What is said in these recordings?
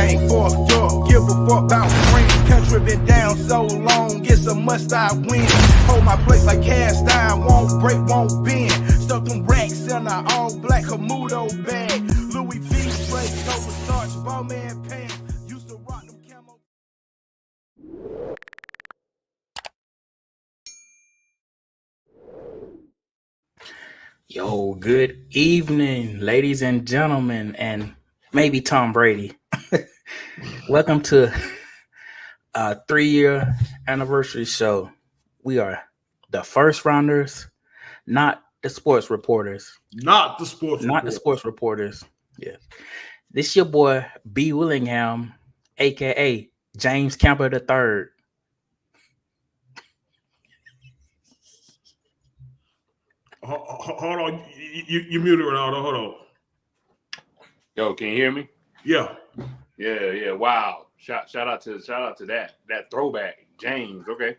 anything for a dog. Give a fuck about green. Country been down so long, it's a must I win. Hold my place like cast iron, won't break, won't bend. Stuck them racks in a all black Camuto bag. Louis V straight over starch, Bowman pants. Used to rock them camo. Yo, good evening, ladies and gentlemen, and maybe Tom Brady. Welcome to a 3-year anniversary show. We are the first rounders, not the sports reporters. Not the sports reporters. Yeah. This your boy, B. Willingham, a.k.a. James Campbell III. Hold on. You muted Ronaldo. Hold on. Yo, can you hear me? Yeah. Yeah. Wow. Shout out to that throwback, James. Okay.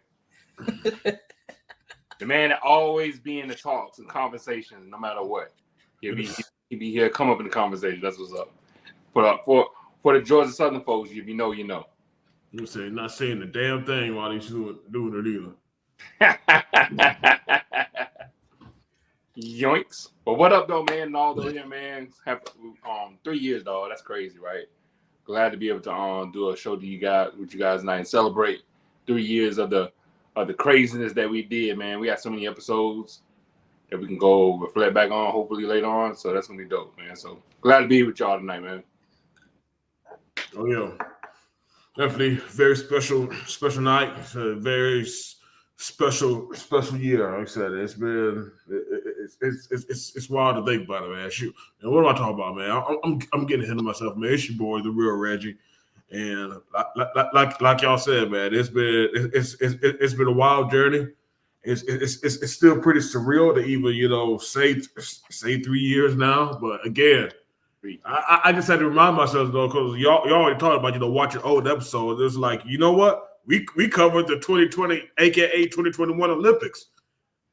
The man that always be in the talks and conversations, no matter what. He'll be here, come up in the conversation. That's what's up. But for the Georgia Southern folks, if you know, you know. You say not saying the damn thing while he's doing it either. Yoinks. But what up though, man? And all those here, man. Have 3 years, dog. That's crazy, right? Glad to be able to do a show to you guys with you guys tonight and celebrate 3 years of the craziness that we did, man. We got so many episodes that we can go reflect back on hopefully later on. So that's gonna be dope, man. So glad to be with y'all tonight, man. Oh yeah. Definitely very special night. It's a very special year. Like I said, it's wild to think about it, man. Shoot, and what am I talking about, man? I'm getting ahead of myself, man. It's your boy, the real Reggie, and like y'all said, man, it's been a wild journey. It's still pretty surreal to even say 3 years now, but again. I just had to remind myself though, because y'all already talked about watching old episodes. It's like, you know what? We covered the 2020, aka 2021 Olympics.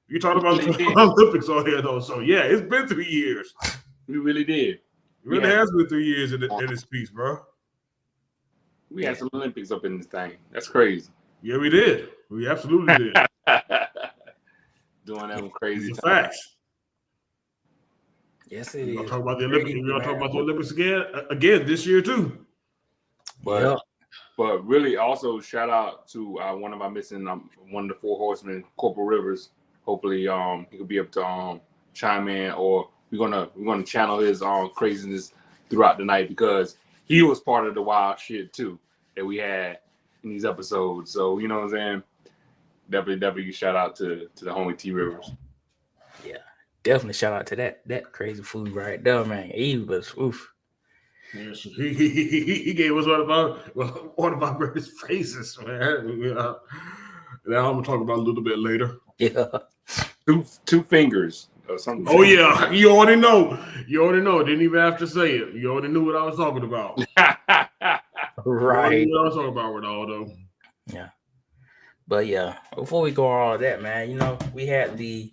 You talked about the Olympics on here though, so yeah, it's been 3 years. We really did. It really has been 3 years in this piece, bro. We had some Olympics up in this thing. That's crazy. Yeah, we did. We absolutely did. Doing them crazy it's a fact. Yes, it is. We're talk about the Olympics. We're gonna talk about the Olympics again this year too. But really, also shout out to one of my missing one of the four horsemen, Corporal Rivers. Hopefully, he could be able to chime in, or we're gonna channel his craziness throughout the night because he was part of the wild shit too that we had in these episodes. So you know what I'm saying? Definitely shout out to the homie T Rivers. Yeah. Definitely shout out to that crazy food right there, man. He was oof. Yes, he gave us one of our greatest faces, man. Now I'm gonna talk about a little bit later. Yeah, two fingers or something. Oh yeah, you already know. Didn't even have to say it. You already knew what I was talking about. Right. You knew what I was talking about, Ronaldo. Yeah, but yeah, before we go all that, man, we had the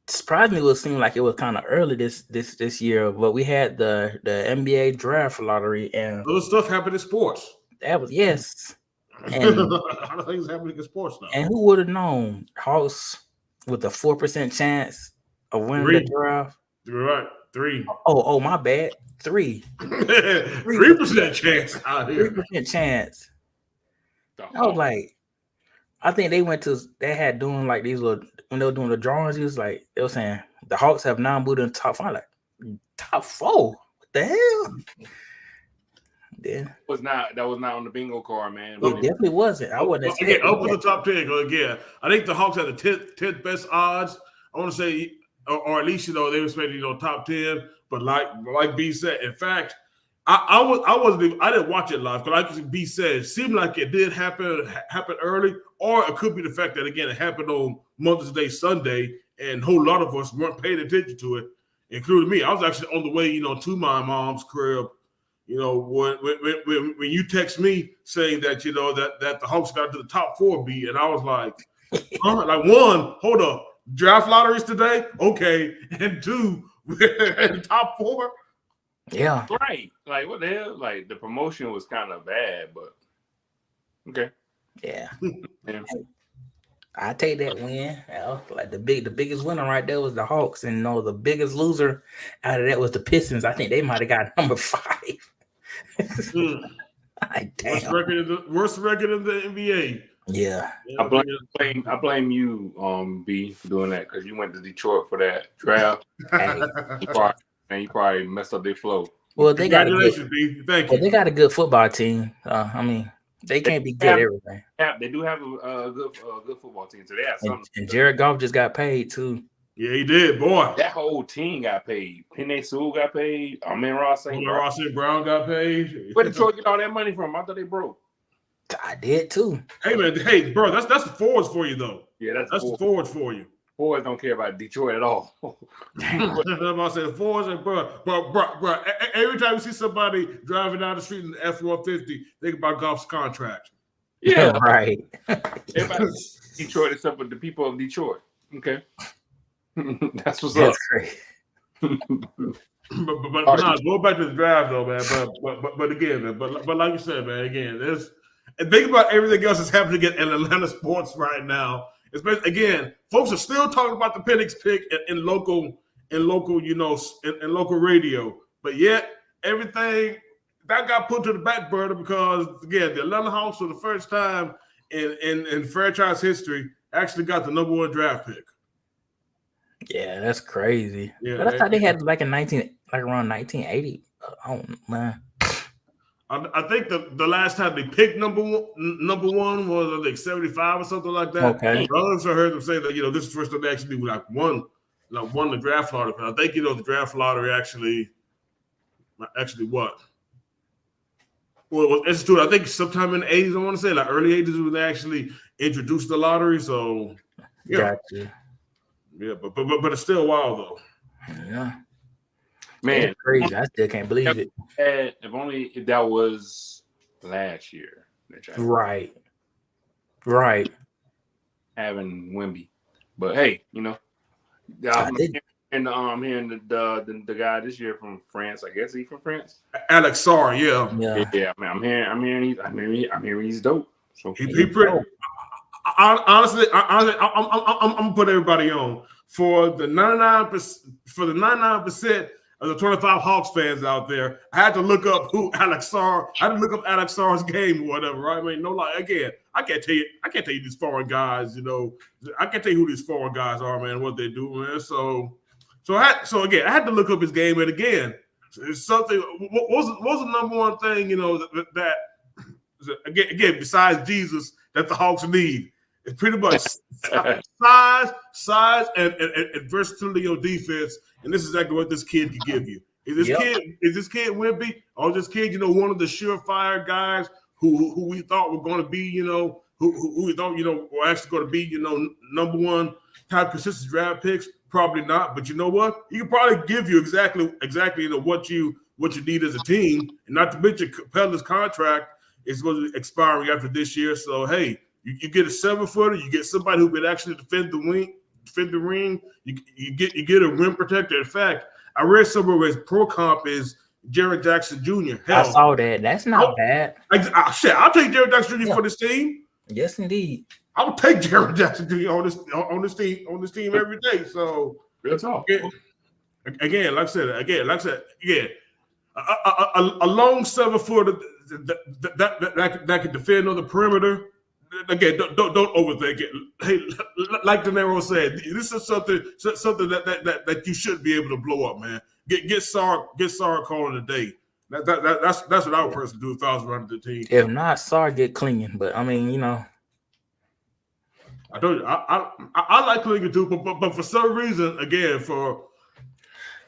surprisingly, it would seem like it was kind of early this year, but we had the NBA draft lottery, and other stuff happened in sports. That was and a lot of things happening in sports now. And who would have known Hawks with a 4% chance of winning the draft? You're right, 3. Oh, my bad, 3. 3% chance out here. 3% chance. I was like, I think they had doing like these little. When they were doing the drawings, they were saying the Hawks have now moved in the top 5. Like, top 4? What the hell? Then that was not on the bingo card, man. It definitely wasn't. I wasn't. Again, up for the top 10. Again, I think the Hawks had the 10th best odds. I want to say, or at least they were expecting top 10. But like B said, in fact, I didn't watch it live because like B said, it seemed like it did happen early, or it could be the fact that again it happened on Mother's Day Sunday, and a whole lot of us weren't paying attention to it, including me. I was actually on the way, to my mom's crib. When you text me saying that that the Hawks got to the top 4 B, and I was like, like 1, hold up, draft lotteries today, okay, and 2, top 4. Yeah. Right. Like, what the hell? Like, the promotion was kind of bad, but okay. Yeah. Yeah. I take that win. Like the biggest winner right there was the Hawks, and the biggest loser out of that was the Pistons. I think they might have got number 5. Like, Worst record in the NBA. Yeah. I blame you, B, for doing that because you went to Detroit for that draft. You probably messed up their flow. Well, they got Congratulations, B. Thank you. They got a good football team. I mean, they can't be good at everything. They do have a good football team. So they have something. And Jared Goff just got paid too. Yeah, he did, boy. That whole team got paid. Penny Sewell got paid. Ross St. Brown got paid. Where did Detroit get all that money from? I thought they broke. I did too. Hey man, bro, that's the forwards for you though. Yeah, that's the forwards for you. Forwards don't care about Detroit at all. I'm about to say forwards and bro. Every time you see somebody driving down the street in the F-150, think about Goff's contract. Yeah, right. Everybody Detroit except for the people of Detroit. Okay. That's what's up. Great. but no, go back to the draft though, man. But again, man, but like you said, man, again, and think about everything else that's happening in Atlanta sports right now. Especially again, folks are still talking about the Penix pick in local radio, but yet everything that got put to the back burner because again, the Atlanta Hawks for the first time in franchise history actually got the number 1 draft pick. Yeah, that's crazy. Yeah, but I thought they had around 1980. Oh man. I think the last time they picked number one was I think 75 or something like that. Okay. I also heard them say that this is the first time they actually won the draft lottery. I think the draft lottery actually what? Well, it was instituted. I think sometime in the 80s. I want to say early 80s when they actually introduced the lottery. So yeah, gotcha. Yeah, but it's still wild though. Yeah. Man, it's crazy. I still can't believe it. If that was last year. Right. Having Wemby. But hey, hearing the guy this year from France. I guess he's from France. Alex Sarr, yeah. I'm hearing he's dope. So he pretty. Honestly, I'm gonna put everybody on for the 99% of the 25 Hawks fans out there. I had to look up Alex Sarr's game or whatever. Right? I mean, no lie. Again, I can't tell you these foreign guys. I can't tell you who these foreign guys are, man. What they do, man. So again, I had to look up his game, and again, it's something. What was the number one thing? That again, besides Jesus, that the Hawks need. It's pretty much size, and versatility on defense, and this is exactly what this kid can give you. Is this kid Wemby, or this kid, one of the surefire guys who we thought were going to be, who we thought, were actually going to be, number 1 type consistent draft picks? Probably not, but you know what? He can probably give you exactly what you need as a team, and not to mention Capela's contract is going to expire after this year. So hey. You get a 7-footer. You get somebody who could actually defend the ring. You get a rim protector. In fact, I read somewhere where his pro comp is Jaren Jackson Jr. Hell, I saw that. That's not bad. I'll take Jaren Jackson Jr. for this team. Yes, indeed. I would take Jaren Jackson Jr. on this team every day. So real talk. Again, like I said, a long 7-footer that can defend on the perimeter. Again, don't overthink it. Hey, like De Niro said, this is something that you should be able to blow up, man. Get Sarr calling a day. That's what I would personally do if I was running the team. If not, Sarr get Clingan, but I mean, I told you I like Clingan too, but for some reason, again,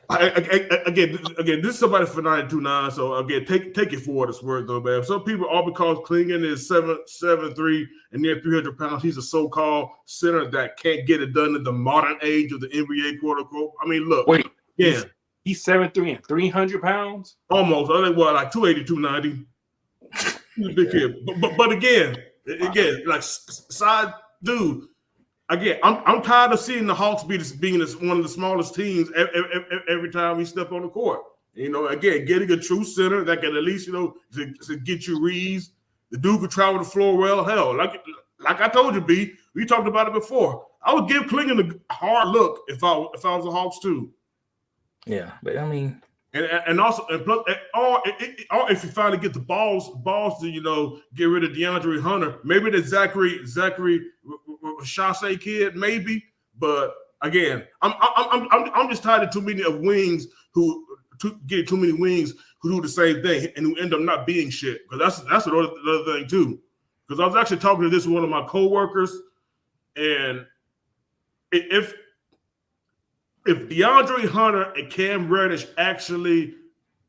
this is somebody for 92.9. So again, take it for what it's worth, though, man. Some people, all because Clingan is 7'3" and near 300 pounds, he's a so-called center that can't get it done in the modern age of the NBA, quote unquote. I mean, look, wait, yeah, he's 7'3" and 300 pounds, almost. I think like 280, 290. He's a big kid, but again, like side dude. Again, I'm tired of seeing the Hawks being one of the smallest teams every time we step on the court. You know, again, getting a true center that can at least, you know, to get you reads. The dude could travel the floor well. Hell, like I told you, B, we talked about it before. I would give Clingan a hard look if I was the Hawks too. Yeah, but I mean, and also, and plus, or if you finally get the balls to, you know, get rid of DeAndre Hunter, maybe the Zachary Chasse kid, maybe. But again, I'm just tired of too many of wings who get too many wings who do the same thing and who end up not being shit. Because that's another thing too. Because I was actually talking to this one of my coworkers, and if DeAndre Hunter and Cam Reddish actually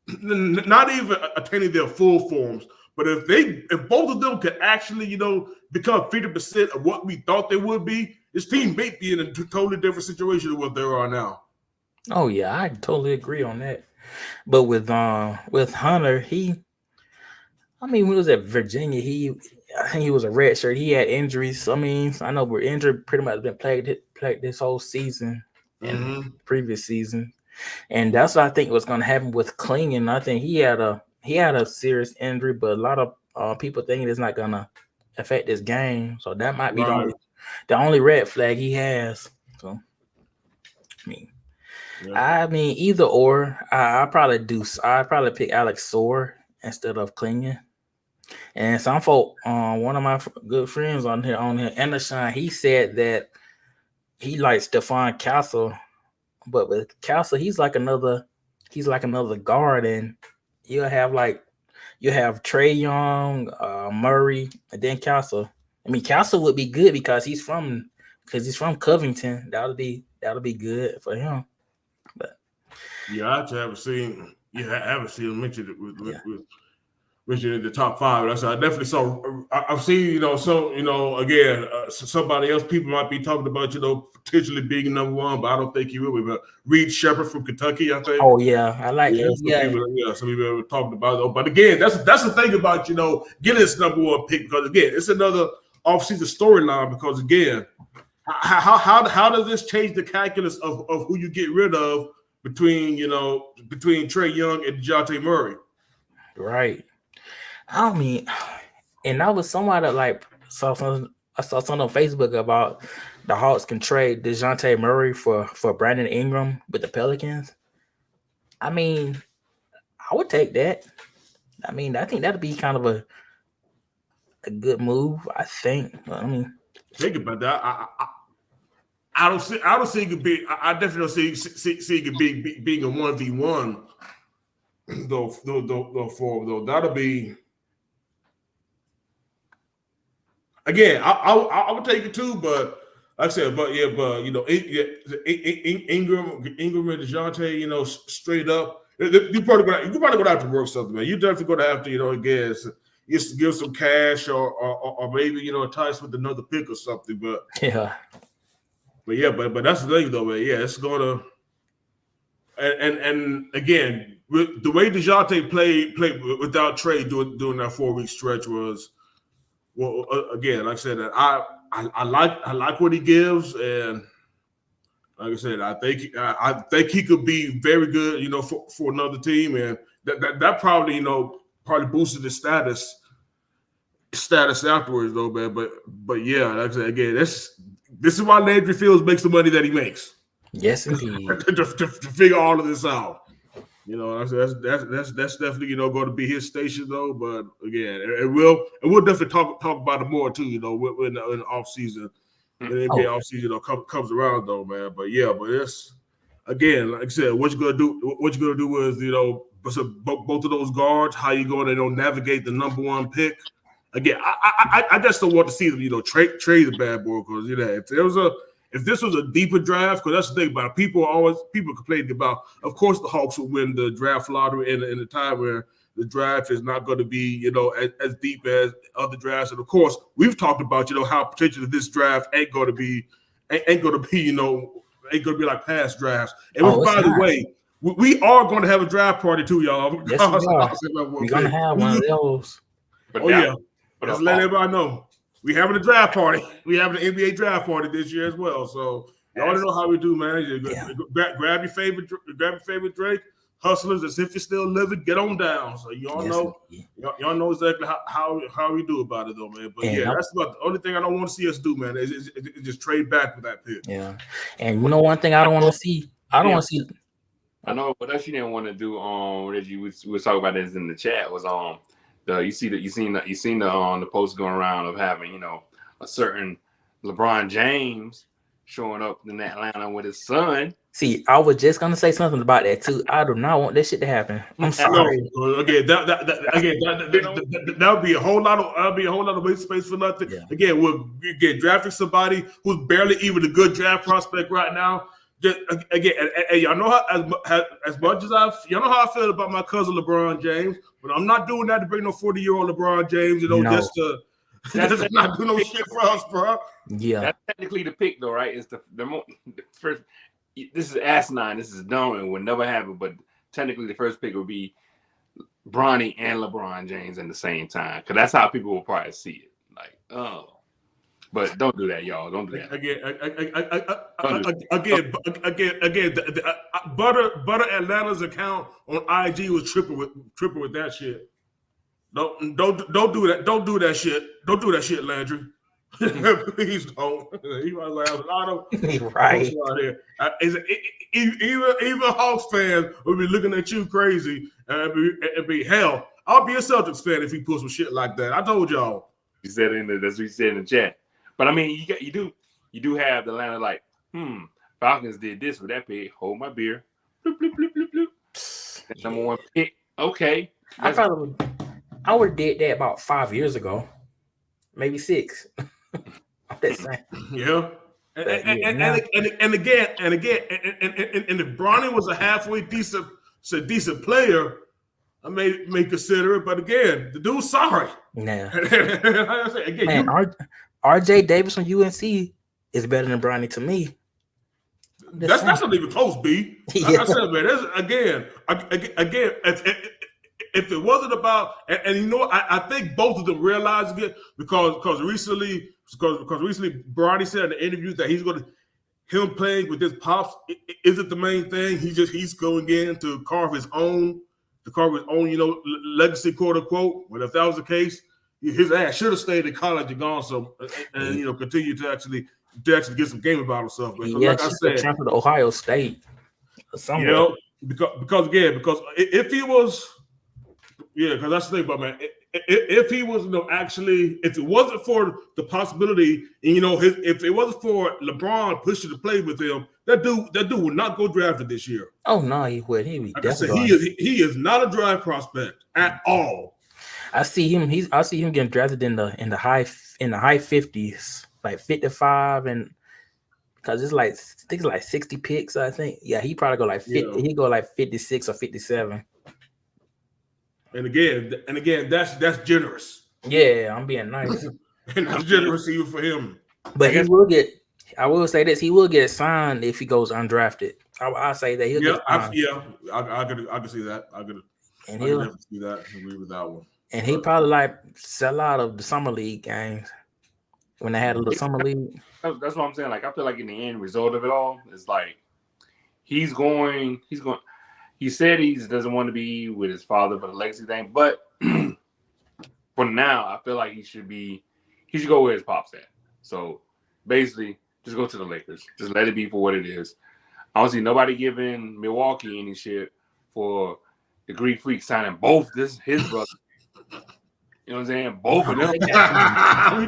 not even attaining their full forms, but if both of them could actually, you know, become 50% of what we thought they would be, this team may be in a totally different situation than what they are now. Oh yeah, I totally agree on that. But with Hunter, when he was at Virginia, I think he was a red shirt. He had injuries. I mean, I know we're injured pretty much been plagued this whole season and previous season. And that's what I think was going to happen with Clingan. I think he had a serious injury, but a lot of people think it's not going to affect his game. So that might be the only red flag he has. So, I mean, either or. I probably pick Alex Sore instead of Clingan. And some folk, one of my good friends on here, Anderson, he said that he likes Stephon Castle, but with Castle, he's like another guard, and you have Trae Young, Murray, and then Castle. I mean, Castle would be good because he's from Covington. That'll be good for him. But yeah, I haven't seen him mentioned it with in the top five. I definitely saw. I've seen, you know, so, you know, again, somebody else. People might be talking about, you know, potentially being number one, but I don't think he will be. But Reed Shepherd from Kentucky, I think. Oh yeah, I like him. Some people have talked about it. But again, that's the thing about, you know, getting this number one pick, because again, it's another offseason storyline. Because again, how does this change the calculus of who you get rid of between Trae Young and DeJounte Murray? Right. I mean, and I was somewhat I saw something on Facebook about the Hawks can trade DeJounte Murray for Brandon Ingram with the Pelicans. I mean, I would take that. I mean, I think that'd be kind of a good move, I think. I mean, think about that. I don't see it could be. I definitely don't see it could be being a 1v1 though. That'll be. Again, I would take it too, but like I said, you know, Ingram and DeJounte, you know, straight up, you're probably going to have to work something, man. You're definitely going to have to, you know, again, just give some cash or maybe, you know, entice with another pick or something. But that's the thing though, man. Yeah, it's going to, and again, the way DeJounte played without Trae during that 4-week stretch was. Well, again, like I said, I like what he gives, and like I said, I think he could be very good, you know, for another team, and that probably, you know, boosted his status afterwards, though, man. But yeah, like I said, again, this is why Landry Fields makes the money that he makes. Yes, indeed. to figure all of this out. You know, that's definitely, you know, going to be his station though. But again, we'll definitely talk about it more too. You know, in the off season, when the NBA off season, you know, comes around though, man. But yeah, it's again, like I said, what you're gonna do is, you know, both of those guards, how you going to, you know, navigate the number one pick. Again, I just don't want to see them, you know, trade the bad boy, because, you know, if this was a deeper draft, because that's the thing about it. People complaining about, of course, the Hawks would win the draft lottery in a time where the draft is not going to be, you know, as deep as other drafts. And of course, we've talked about, you know, how potentially this draft ain't going to be, you know, ain't going to be like past drafts. And by the way, we are going to have a draft party too, y'all. Yes, we're going to have one of those. Just let everybody know. We having a draft party. We having an NBA draft party this year as well. So y'all know how we do, man. Grab your favorite drink, hustlers as if you're still living. Get on down. So y'all know exactly how we do about it though, man. But that's about the only thing I don't want to see us do, man. Is just trade back with that pick. Yeah, and you know one thing I don't want to see. I don't want to see. I know, but that you didn't want to do. Reggie, we was talking about this in the chat. Was you seen the post going around of having a certain LeBron James showing up in Atlanta with his son. See, I was just gonna say something about that too. I do not want this shit to happen. I'm sorry. No, again, that would be a whole lot of waste space for nothing. Yeah. Again, we'll get drafting somebody who's barely even a good draft prospect right now. Just again, and y'all know as much as y'all know how I feel about my cousin LeBron James, but I'm not doing that to bring no 40-year-old LeBron James, just to that's not do no shit for us, bro. Yeah, that's technically the pick, though, right? It's the first. This is asinine. This is dumb and would never happen. But technically, the first pick would be Bronny and LeBron James at the same time, because that's how people will probably see it. Like, oh, but don't do that, y'all. Don't do that again. Butter Atlanta's account on IG was tripping with that shit. Don't do that. Don't do that shit. Don't do that shit, Landry. Please don't. He was like a lot of right out here. Even Hawks fans will be looking at you crazy and be hell. I'll be a Celtics fan if he pulls some shit like that. I told y'all. You said that's what you said in the chat. But I mean, you do have the Atlanta like, Falcons did this with that pick. Hold my beer. Bloop, bloop, bloop, bloop, bloop. That's number one pick. Okay. I would have did that about 5 years ago, maybe 6. That's yeah. And again, if Bronny was a halfway decent player, I may consider it. But again, the dude's sorry. Yeah. Again, RJ Davis from UNC is better than Bronny to me. That's not even close, B. Like I said, man, again, if it wasn't about, and I think both of them realized it because recently Bronny said in the interview that him playing with his pops isn't the main thing. He's going in to carve his own, legacy, quote unquote. But if that was the case, his ass should have stayed in college and gone and continue to actually get some game about himself. Like I said, transfer to Ohio State. Because if he was, because that's the thing about, man. If he was if it wasn't for the possibility, and if it wasn't for LeBron pushing to play with him, that dude would not go drafted this year. Oh no, he would. He would. Like I said, he is not a draft prospect at all. I see him getting drafted in the high 50s, like 55, and because it's like I think it's like 60 picks. I think he probably go like 50. Yeah. He go like 56 or 57. And again, that's generous. Yeah, I'm being nice. And that's generous even for him. But he will get. I will say this: he will get signed if he goes undrafted. I say that he'll get signed. I could see that. I could definitely see that. Agree with that one. And he probably sell out of the summer league games when they had a little summer league. That's what I'm saying. Like I feel like in the end result of it all is like he's going. He said he doesn't want to be with his father for the legacy thing, but for now, I feel like he should go where his pop's at. So basically, just go to the Lakers. Just let it be for what it is. I don't see nobody giving Milwaukee any shit for the Greek Freak signing both his brother. You know what I'm saying? Both of them. We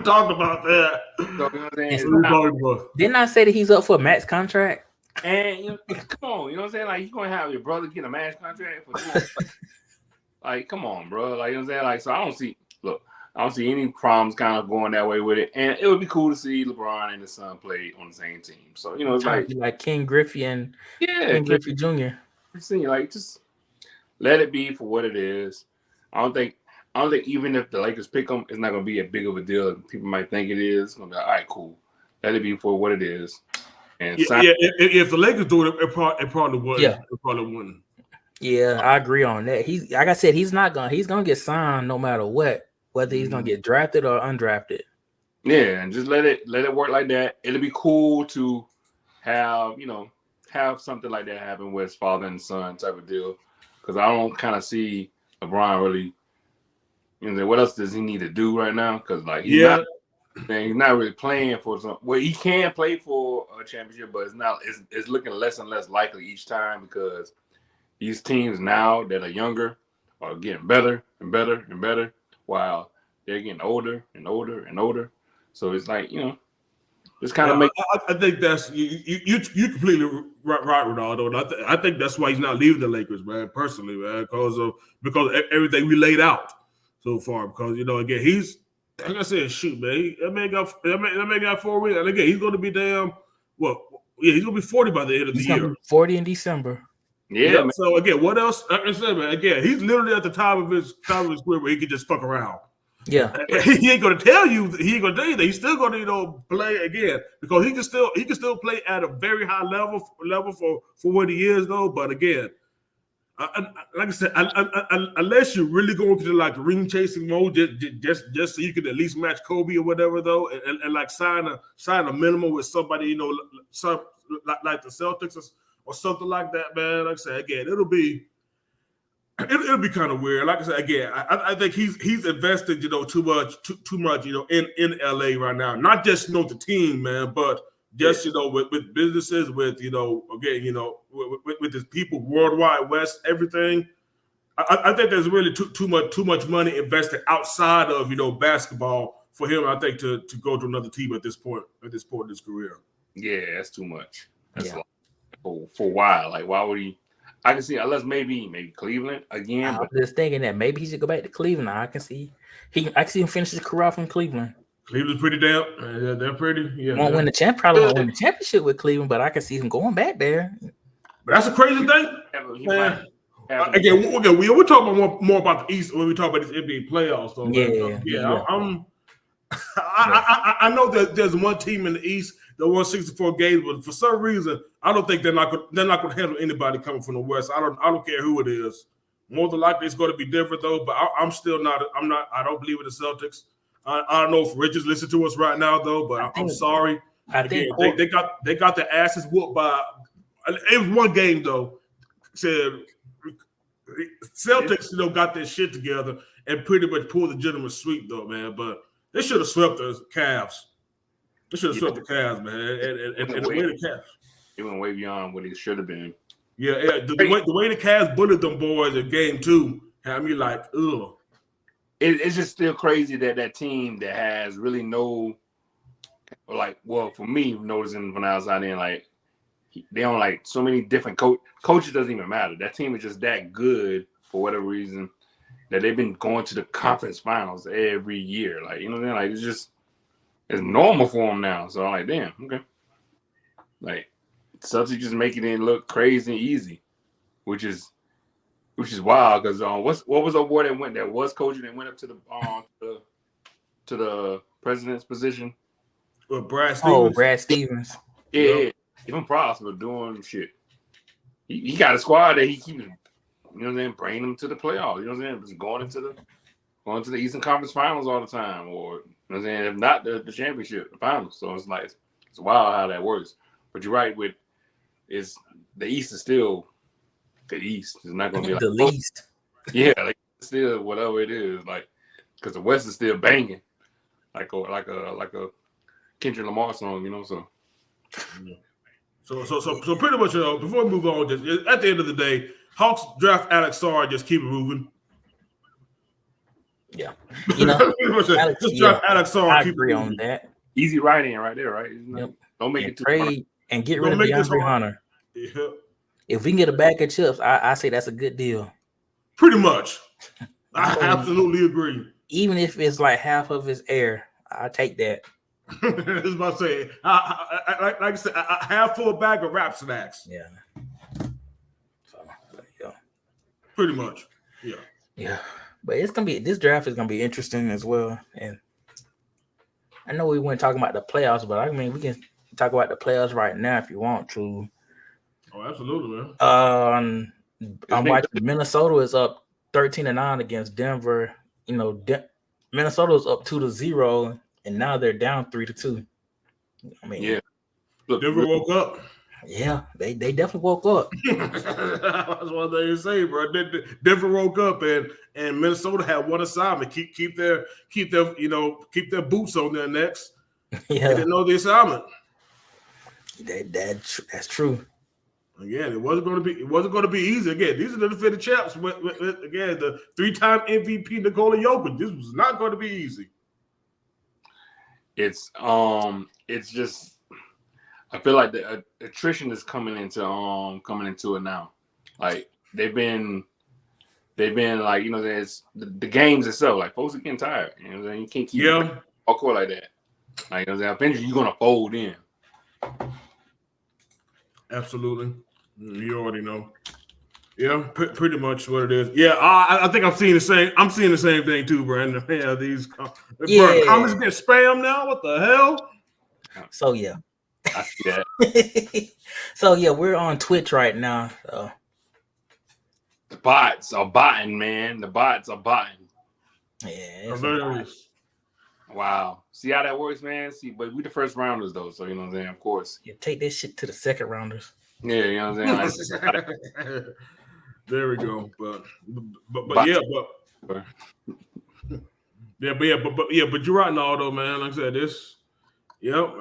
talked about that. So, you know what I'm saying? Didn't I say that he's up for a max contract? And come on, you know what I'm saying? Like, you're going to have your brother get a max contract for like, come on, bro. Like, you know what I'm saying? Like, so I don't see any problems kind of going that way with it. And it would be cool to see LeBron and his son play on the same team. So, it's like King Griffey and King Griffey Jr. Like, just let it be for what it is. I don't think even if the Lakers pick them, it's not going to be a big of a deal. People might think it is. It's going to be like, all right, cool. Let it be for what it is. And if the Lakers do it, it probably would. Yeah. It probably wouldn't. Yeah, I agree on that. He's like I said, he's gonna get signed no matter what, whether he's gonna get drafted or undrafted. Yeah, and just let it work like that. It'll be cool to have something like that happen with his father and son type of deal. because I don't kind of see LeBron really. You know, what else does he need to do right now? Because like he's not really playing for some. Well, he can play for a championship, but it's looking less and less likely each time because these teams now that are younger are getting better and better and better, while they're getting older and older and older. So it's like, you know, it's kind of make. I think that's you completely right, Ronaldo. And I think that's why he's not leaving the Lakers, man. Personally, man, because everything we laid out so far. Because you know, again, he's like I said, shoot, man. That man got 4 wins, and again, he's going to be damn. Well, yeah, he's going to be 40 by the end of the year. 40 in December. Yeah. So again, what else? Like I said, man. Again, he's literally at the top of his career where he can just fuck around. Yeah, he ain't gonna tell you. He ain't gonna tell you that. He's still gonna, play again because he can still play at a very high level for what he is, though. But again, like I said, unless you're really going to like ring chasing mode, just so you can at least match Kobe or whatever, though, and like sign a minimum with somebody, you know, some like the Celtics or something like that, man. Like I said, again, it'll be kind of weird. Like I said, again, I think he's invested, you know, too much, you know, in LA right now. Not just, you know, the team, man, but just, you know, with businesses, with, you know, again, you know, with his people, worldwide West, everything. I think there's really too much money invested outside of, you know, basketball for him. I think to go to another team at this point in his career. Yeah, that's too much. That's like, for a while. Like, why would he? I can see unless maybe Cleveland again. I'm just thinking that maybe he should go back to Cleveland. I can see him finish his career from Cleveland. Cleveland's pretty damn. They're pretty. Yeah, probably won't win the championship with Cleveland, but I can see him going back there. But that's a crazy thing. Man. Again, we're talking more about the East when we talk about these NBA playoffs. So I know that there's one team in the East that won 64 games, but for some reason, I don't think they're not going to handle anybody coming from the West. I don't care who it is. More than likely, it's going to be different though. But I don't believe in the Celtics. I don't know if Richards listen to us right now though, but I'm sorry. Again, they got their asses whooped by. It was one game though. Said Celtics, you know, got their shit together and pretty much pulled the gentleman's sweep though, man. But they should have swept the Cavs. They should have swept the Cavs, man. And the way the Cavs. It went way beyond what it should have been. Yeah. The way the Cavs bullied them boys in game 2 had me like, ugh. It's just still crazy that team that has really no, like, well, for me, noticing when I was out there, like, they own like so many different coaches. Doesn't even matter. That team is just that good for whatever reason that they've been going to the conference finals every year. Like, you know what I'm saying? Like, it's normal for them now. So I'm like, damn, okay. Like, Celtics just making it look crazy and easy, which is wild because what was the boy that was coaching and went up to the president's position? Well, Brad Stevens. Oh, Brad Stevens. Yeah. Even props for doing shit. He got a squad that he keeps, you know what I'm saying, bringing them to the playoffs. You know what I'm saying? Just going to the Eastern Conference Finals all the time, or you know what I'm saying, if not the championship, the finals. So it's like it's wild how that works. But you're right with the East is still the East. It's not gonna be like the least. Yeah, like still whatever it is, like because the West is still banging, like a Kendrick Lamar song, you know. So. Yeah. So pretty much, before we move on, just at the end of the day, Hawks draft Alex Sarr, just keep it moving. Yeah, you know, draft Alex Sarr. I agree on that. Easy writing right there, right? Yep. Don't make it too hard. And get rid of DeAndre Hunter. Yeah. If we can get a bag of chips, I say that's a good deal. Pretty much, I absolutely agree. Even if it's like half of his air, I take that. I was about to say, like I said, a half full bag of rap snacks. Yeah. So, yeah. Pretty much. Yeah. Yeah. But this draft is gonna be interesting as well. And I know we weren't talking about the playoffs, but I mean we can talk about the playoffs right now if you want to. Oh, absolutely, man. I'm watching Minnesota is up 13-9 against Denver. You know, Minnesota was up 2-0. And now they're down 3-2. I mean, yeah. Look, Denver woke up. Yeah, they definitely woke up. That's one thing you say, bro. Denver woke up and Minnesota had one assignment: keep their boots on their necks. Yeah, they didn't know the assignment. That's true. Again, it wasn't going to be easy. Again, these are the defending champs. Again, the 3-time MVP Nikola Jokic. This was not going to be easy. It's just, I feel like the attrition is coming into it now. Like they've been like, you know, there's the games itself. Like folks are getting tired. You know, you can't keep all court like that. Like, you know, eventually you're gonna fold in. Absolutely, you already know. Yeah, pretty much what it is. Yeah, I think I'm seeing the same. I'm seeing the same thing too, Brandon. Yeah, these comments get spam now. What the hell? So yeah, I see that. So yeah, we're on Twitch right now. So. The bots are botting, man. The bots are botting. Yeah. Wow. See how that works, man? See, but we the first rounders though, so you know what I'm saying, of course. Yeah, take this shit to the second rounders. Yeah, you know what I'm saying? There we go. But you're right, Naldo, man. Like I said,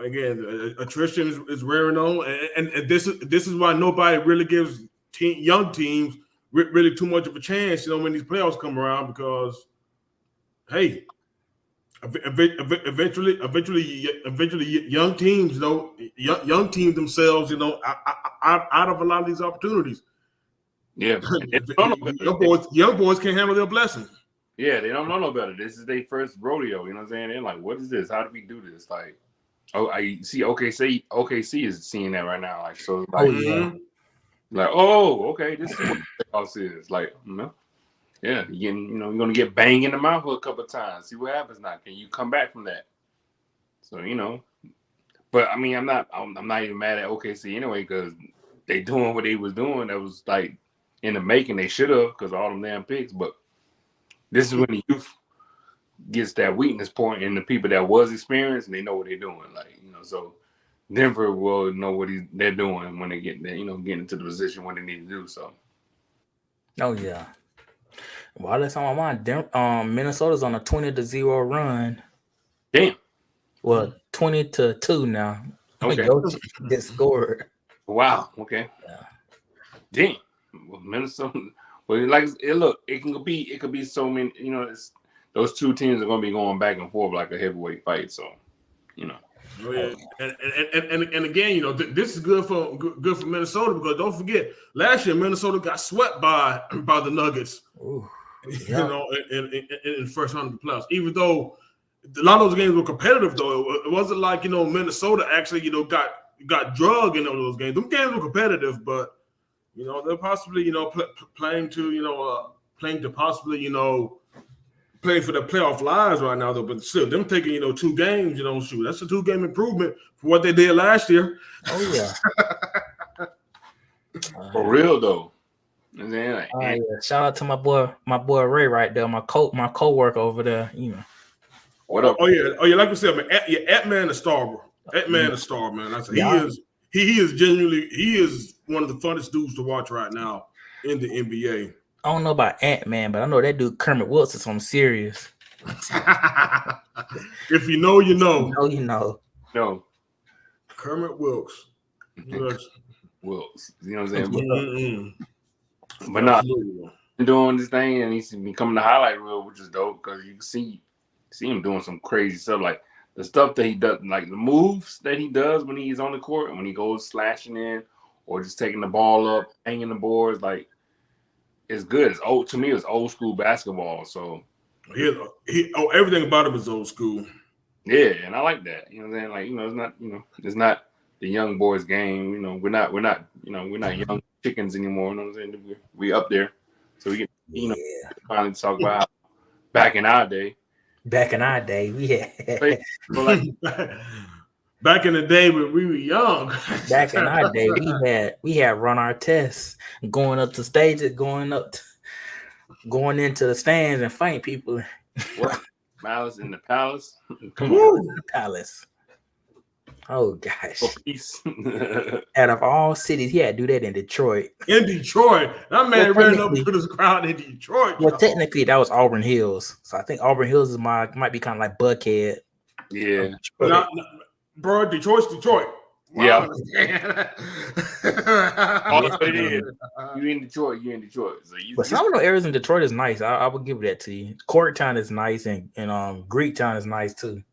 again, attrition is wearing on, and this is why nobody really gives young teams really too much of a chance, you know, when these playoffs come around, because hey, eventually young teams, you know, young teams themselves, you know, out of a lot of these opportunities. Yeah, young boys can't handle their blessing. Yeah, they don't know no better. This is their first rodeo. You know what I'm saying? They're like, "What is this? How do we do this?" Like, I see. OKC is seeing that right now. Like, so, like, like, oh, okay, this is what the playoffs is. Like, yeah, you're gonna get banged in the mouth a couple of times. See what happens now. Can you come back from that? So, you know, but I mean, I'm not even mad at OKC anyway, because they doing what they was doing. That was like in the making. They should have, because all them damn picks. But this is when the youth gets that weakness point, and the people that was experienced, and they know what they're doing. Like, you know, so Denver will know what they're doing when they get there, you know, getting into the position what they need to do. So, oh yeah. Well, that's on my mind. Minnesota's on a 20-0 run. Damn. Well, 20-2 now. Okay. Get scored. Wow. Okay. Yeah. Damn. Well, Minnesota. Well, like it could be so many. You know, those two teams are going to be going back and forth like a heavyweight fight. So, you know. Oh, yeah. And again, you know, this is good for Minnesota, because don't forget, last year Minnesota got swept by the Nuggets. Ooh, you know, in the first round of the playoffs. Even though a lot of those games were competitive, though, it wasn't like, you know, Minnesota actually, you know, got drugged in those games. Them games were competitive, but you know, they're possibly, you know, playing to possibly, you know, playing for the playoff lives right now, though. But still, them taking, you know, 2 games, you know, shoot, that's a 2-game improvement for what they did last year. Oh yeah. For real though. And then, yeah. Shout out to my boy Ray right there, my co-worker over there. You know. What up? Oh yeah. Like I said, man, Ant-Man a star, bro. Ant-Man a star, man. I said he is one of the funnest dudes to watch right now in the NBA. I don't know about Ant-Man, but I know that dude Kermit Wilson's on serious. If you know, you know. You know. No. Kermit Wilkes. Wilkes. You know what I'm saying? But no, doing this thing, and he's becoming the highlight reel, which is dope, because you can see him doing some crazy stuff, like the stuff that he does, like the moves that he does when he's on the court, and when he goes slashing in or just taking the ball up, hanging the boards, like it's good. It's old to me. It's old school basketball. So everything about him is old school. Yeah, and I like that. You know what I'm saying? Like, you know, it's not the young boys game. You know, we're not young chickens anymore. You know what I'm saying? We up there, so we can, you know, finally talk about how back in our day. Back in our day, back in the day when we were young. Back in our day, we had run our tests, going up to stages, going into the stands and fighting people. What? Malice in the Palace. Come on, the Palace. Oh gosh. For peace. Out of all cities, he had to do that in Detroit. In Detroit. That man ran up to this crowd in Detroit. Well, technically that was Auburn Hills. So I think Auburn Hills might be kind of like Buckhead. Yeah. Bro, Detroit's Detroit. Yeah. All that's what it is. You in Detroit. So but some of the areas in Detroit is nice. I would give that to you. Corktown is nice, and Greektown is nice too.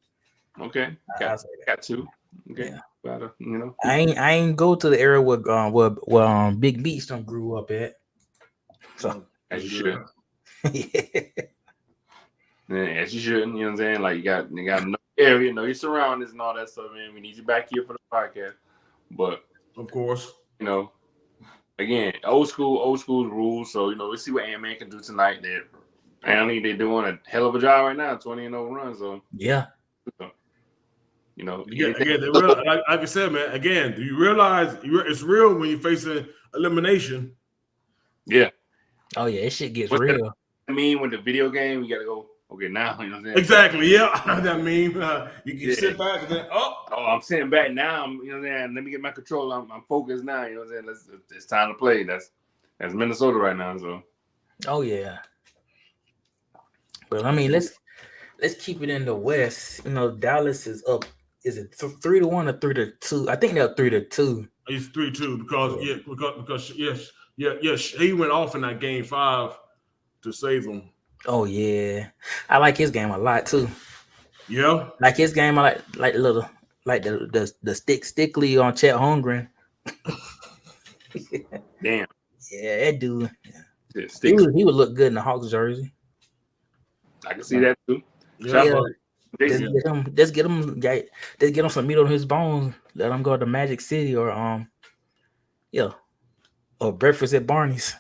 Okay. Got two. Okay. Yeah. Better, you know. I ain't go to the area where Big Beach done grew up at. So as you should. Yeah. As you should, you know what I'm saying? Like you got no area, know your surroundings and all that stuff, man. We need you back here for the podcast. But of course, you know, again, old school rules. So, you know, let's see what Ant-Man can do tonight. Apparently they're doing a hell of a job right now, 20-0 run. So yeah. You know, again, like I said, man. Again, do you realize it's real when you're facing elimination? Yeah. Oh yeah, it shit gets real. I mean, with the video game, you gotta go. Okay, now you know what I'm saying. Exactly. Yeah, I know that meme. You can sit back and then I'm sitting back now. You know what I'm saying. Let me get my control. I'm focused now. You know what I'm saying. It's time to play. That's Minnesota right now. So. Oh yeah. But I mean, let's keep it in the West. You know, Dallas is up. Is it 3-1 or 3-2? I think they're 3-2. It's 3-2 because yes, he went off in that game 5 to save them. Oh yeah, I like his game a lot too. Yeah, like his game. I like the stickly on Chet Holmgren. Damn. Yeah, that dude. He would look good in the Hawks jersey. I can see that too. Yeah. Let's get him some meat on his bones. Let him go to Magic City or breakfast at Barney's.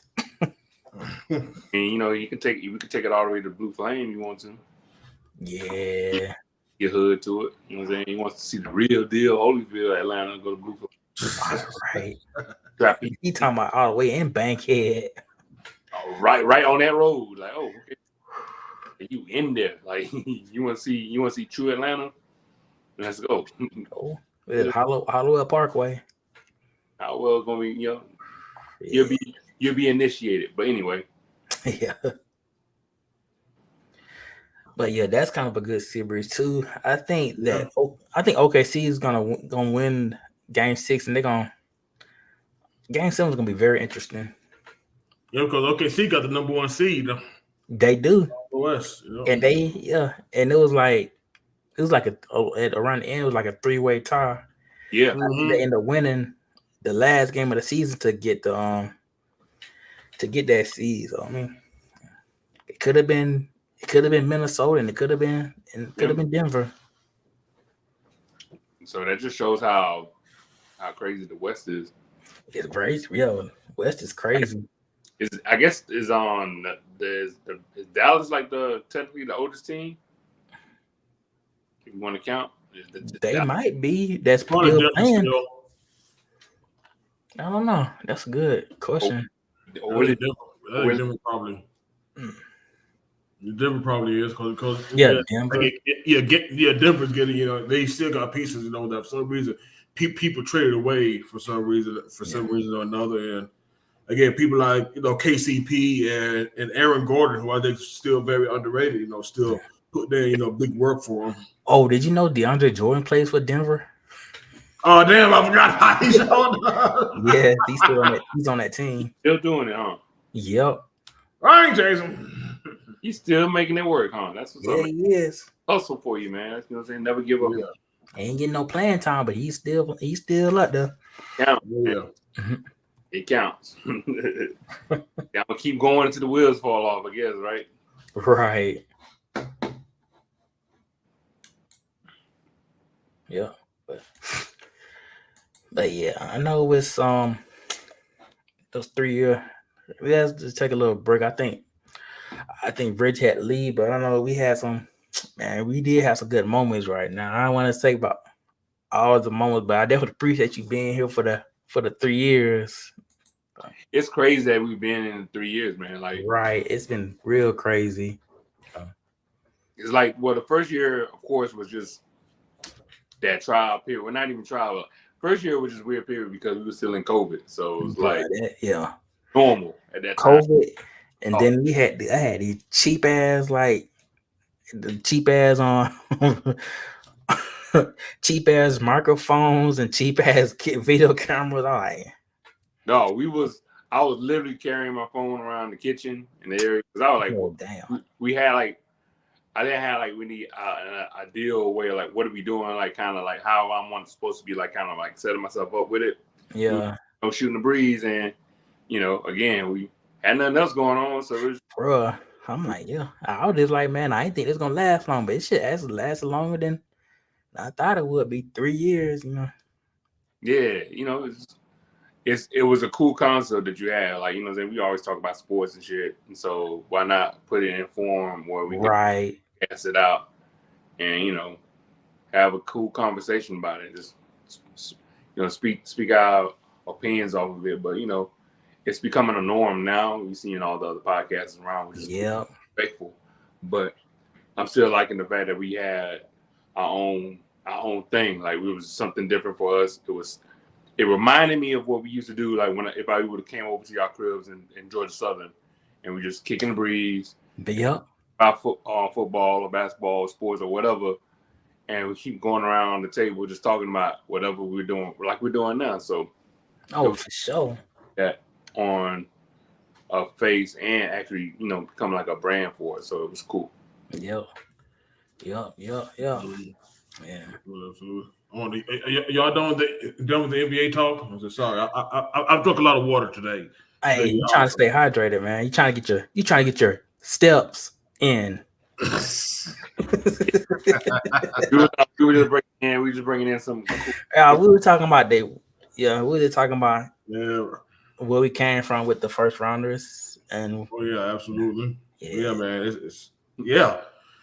And you know, we can take it all the way to Blue Flame. You want to? Yeah. Get hood to it. You know what I'm saying? He wants to see the real deal. Holyfield, Atlanta, go to Blue Right. Flame. He talking about all the way in Bankhead. Oh, right on that road. Like, oh, okay. You in there? Like, you want to see true Atlanta? Let's go. Oh, Hollowell Parkway. How well gonna be? You know, you'll be initiated. But anyway, yeah. But yeah, that's kind of a good series too. I think OKC is gonna win Game 6, and Game 7 is gonna be very interesting. Yeah, because OKC got the number 1 seed. They do. West, and and it was like around the end, it was like a 3-way tie. Yeah, they end up winning the last game of the season to get that seed. So I mean, it could have been Minnesota, and it could have been Denver. So that just shows how crazy the West is. It's crazy. Yeah, West is crazy. Is Dallas like technically the oldest team? If you want to count, they might be. That's probably playing. I don't know. That's a good question. Denver probably. Denver probably is because Denver. Denver's getting, you know, they still got pieces, you know, that for some reason people traded away for some reason or another. And again, people like, you know, KCP and Aaron Gordon, who I think is still very underrated, you know, still put there, you know, big work for him. Oh, did you know DeAndre Jordan plays for Denver? Oh damn, I forgot how he showed up. Yeah, he's on that team. Still doing it, huh? Yep. Right, Jason. He's still making it work, huh? That's what's up. He is. Hustle for you, man. You know what I'm saying? Never give up. Yeah. Ain't getting no playing time, but he's still up there. Yeah. Mm-hmm. It counts. I'm gonna keep going until the wheels fall off, I guess, right? Right. Yeah. But yeah, I know it's those 3 year. We have to take a little break. I think Bridge had to leave, but I know we did have some good moments right now. I don't want to say about all the moments, but I definitely appreciate you being here for the 3 years. It's crazy that we've been in 3 years, man. Like, right, it's been real crazy. It's like, well, the first year, of course, was just that trial period. Well, not even trial. First year was just weird period because we were still in COVID, so it was like normal at that time. COVID, and then I had these cheap ass cheap ass microphones and cheap ass video cameras. No, I was literally carrying my phone around the kitchen in the area because I was like, damn. We had like, I didn't have like we need an ideal way of like what are we doing, like kind of like how I'm supposed to be like kind of like setting myself up with it. Yeah, I'm shooting the breeze, and again we had nothing else going on, so it was, bruh. I'm like, I was just like, man, I didn't think it's gonna last long, but it shit lasted longer than I thought it would be. 3 years, Yeah, it was a cool concept that you had, like we always talk about sports and shit, and so why not put it in form where we can cast it out and have a cool conversation about it, just speak our opinions off of it, but it's becoming a norm now. We're seeing all the other podcasts around, which is respectful, but I'm still liking the fact that we had our own thing, like it was something different for us. It reminded me of what we used to do, like if I would have came over to y'all cribs in Georgia Southern, and we just kicking the breeze, about football or basketball, sports or whatever, and we keep going around the table just talking about whatever we're doing, like we're doing now. So, for sure, that on a face and actually, become like a brand for it. So it was cool. Yep. Yeah. Absolutely. Y'all done with the NBA talk? I'm so sorry. I've drunk a lot of water today. Hey, you trying to stay hydrated, man. You trying to get your steps in. We were just bringing in some. We were talking about where we came from with the first rounders, and absolutely, man. It's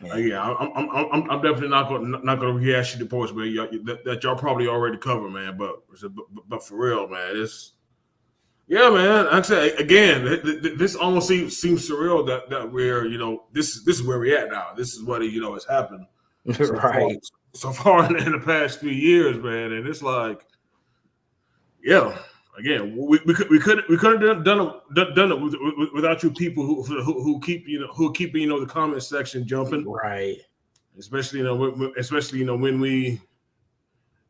I'm definitely not gonna rehash the points, man. That y'all probably already covered, man. But for real, man, man. Like I said again, this almost seems surreal that we're this is where we're at now. This is what has happened so far in the past 3 years, man. And it's like, again, we couldn't have done it without you people who keep the comment section jumping, right? Especially when we.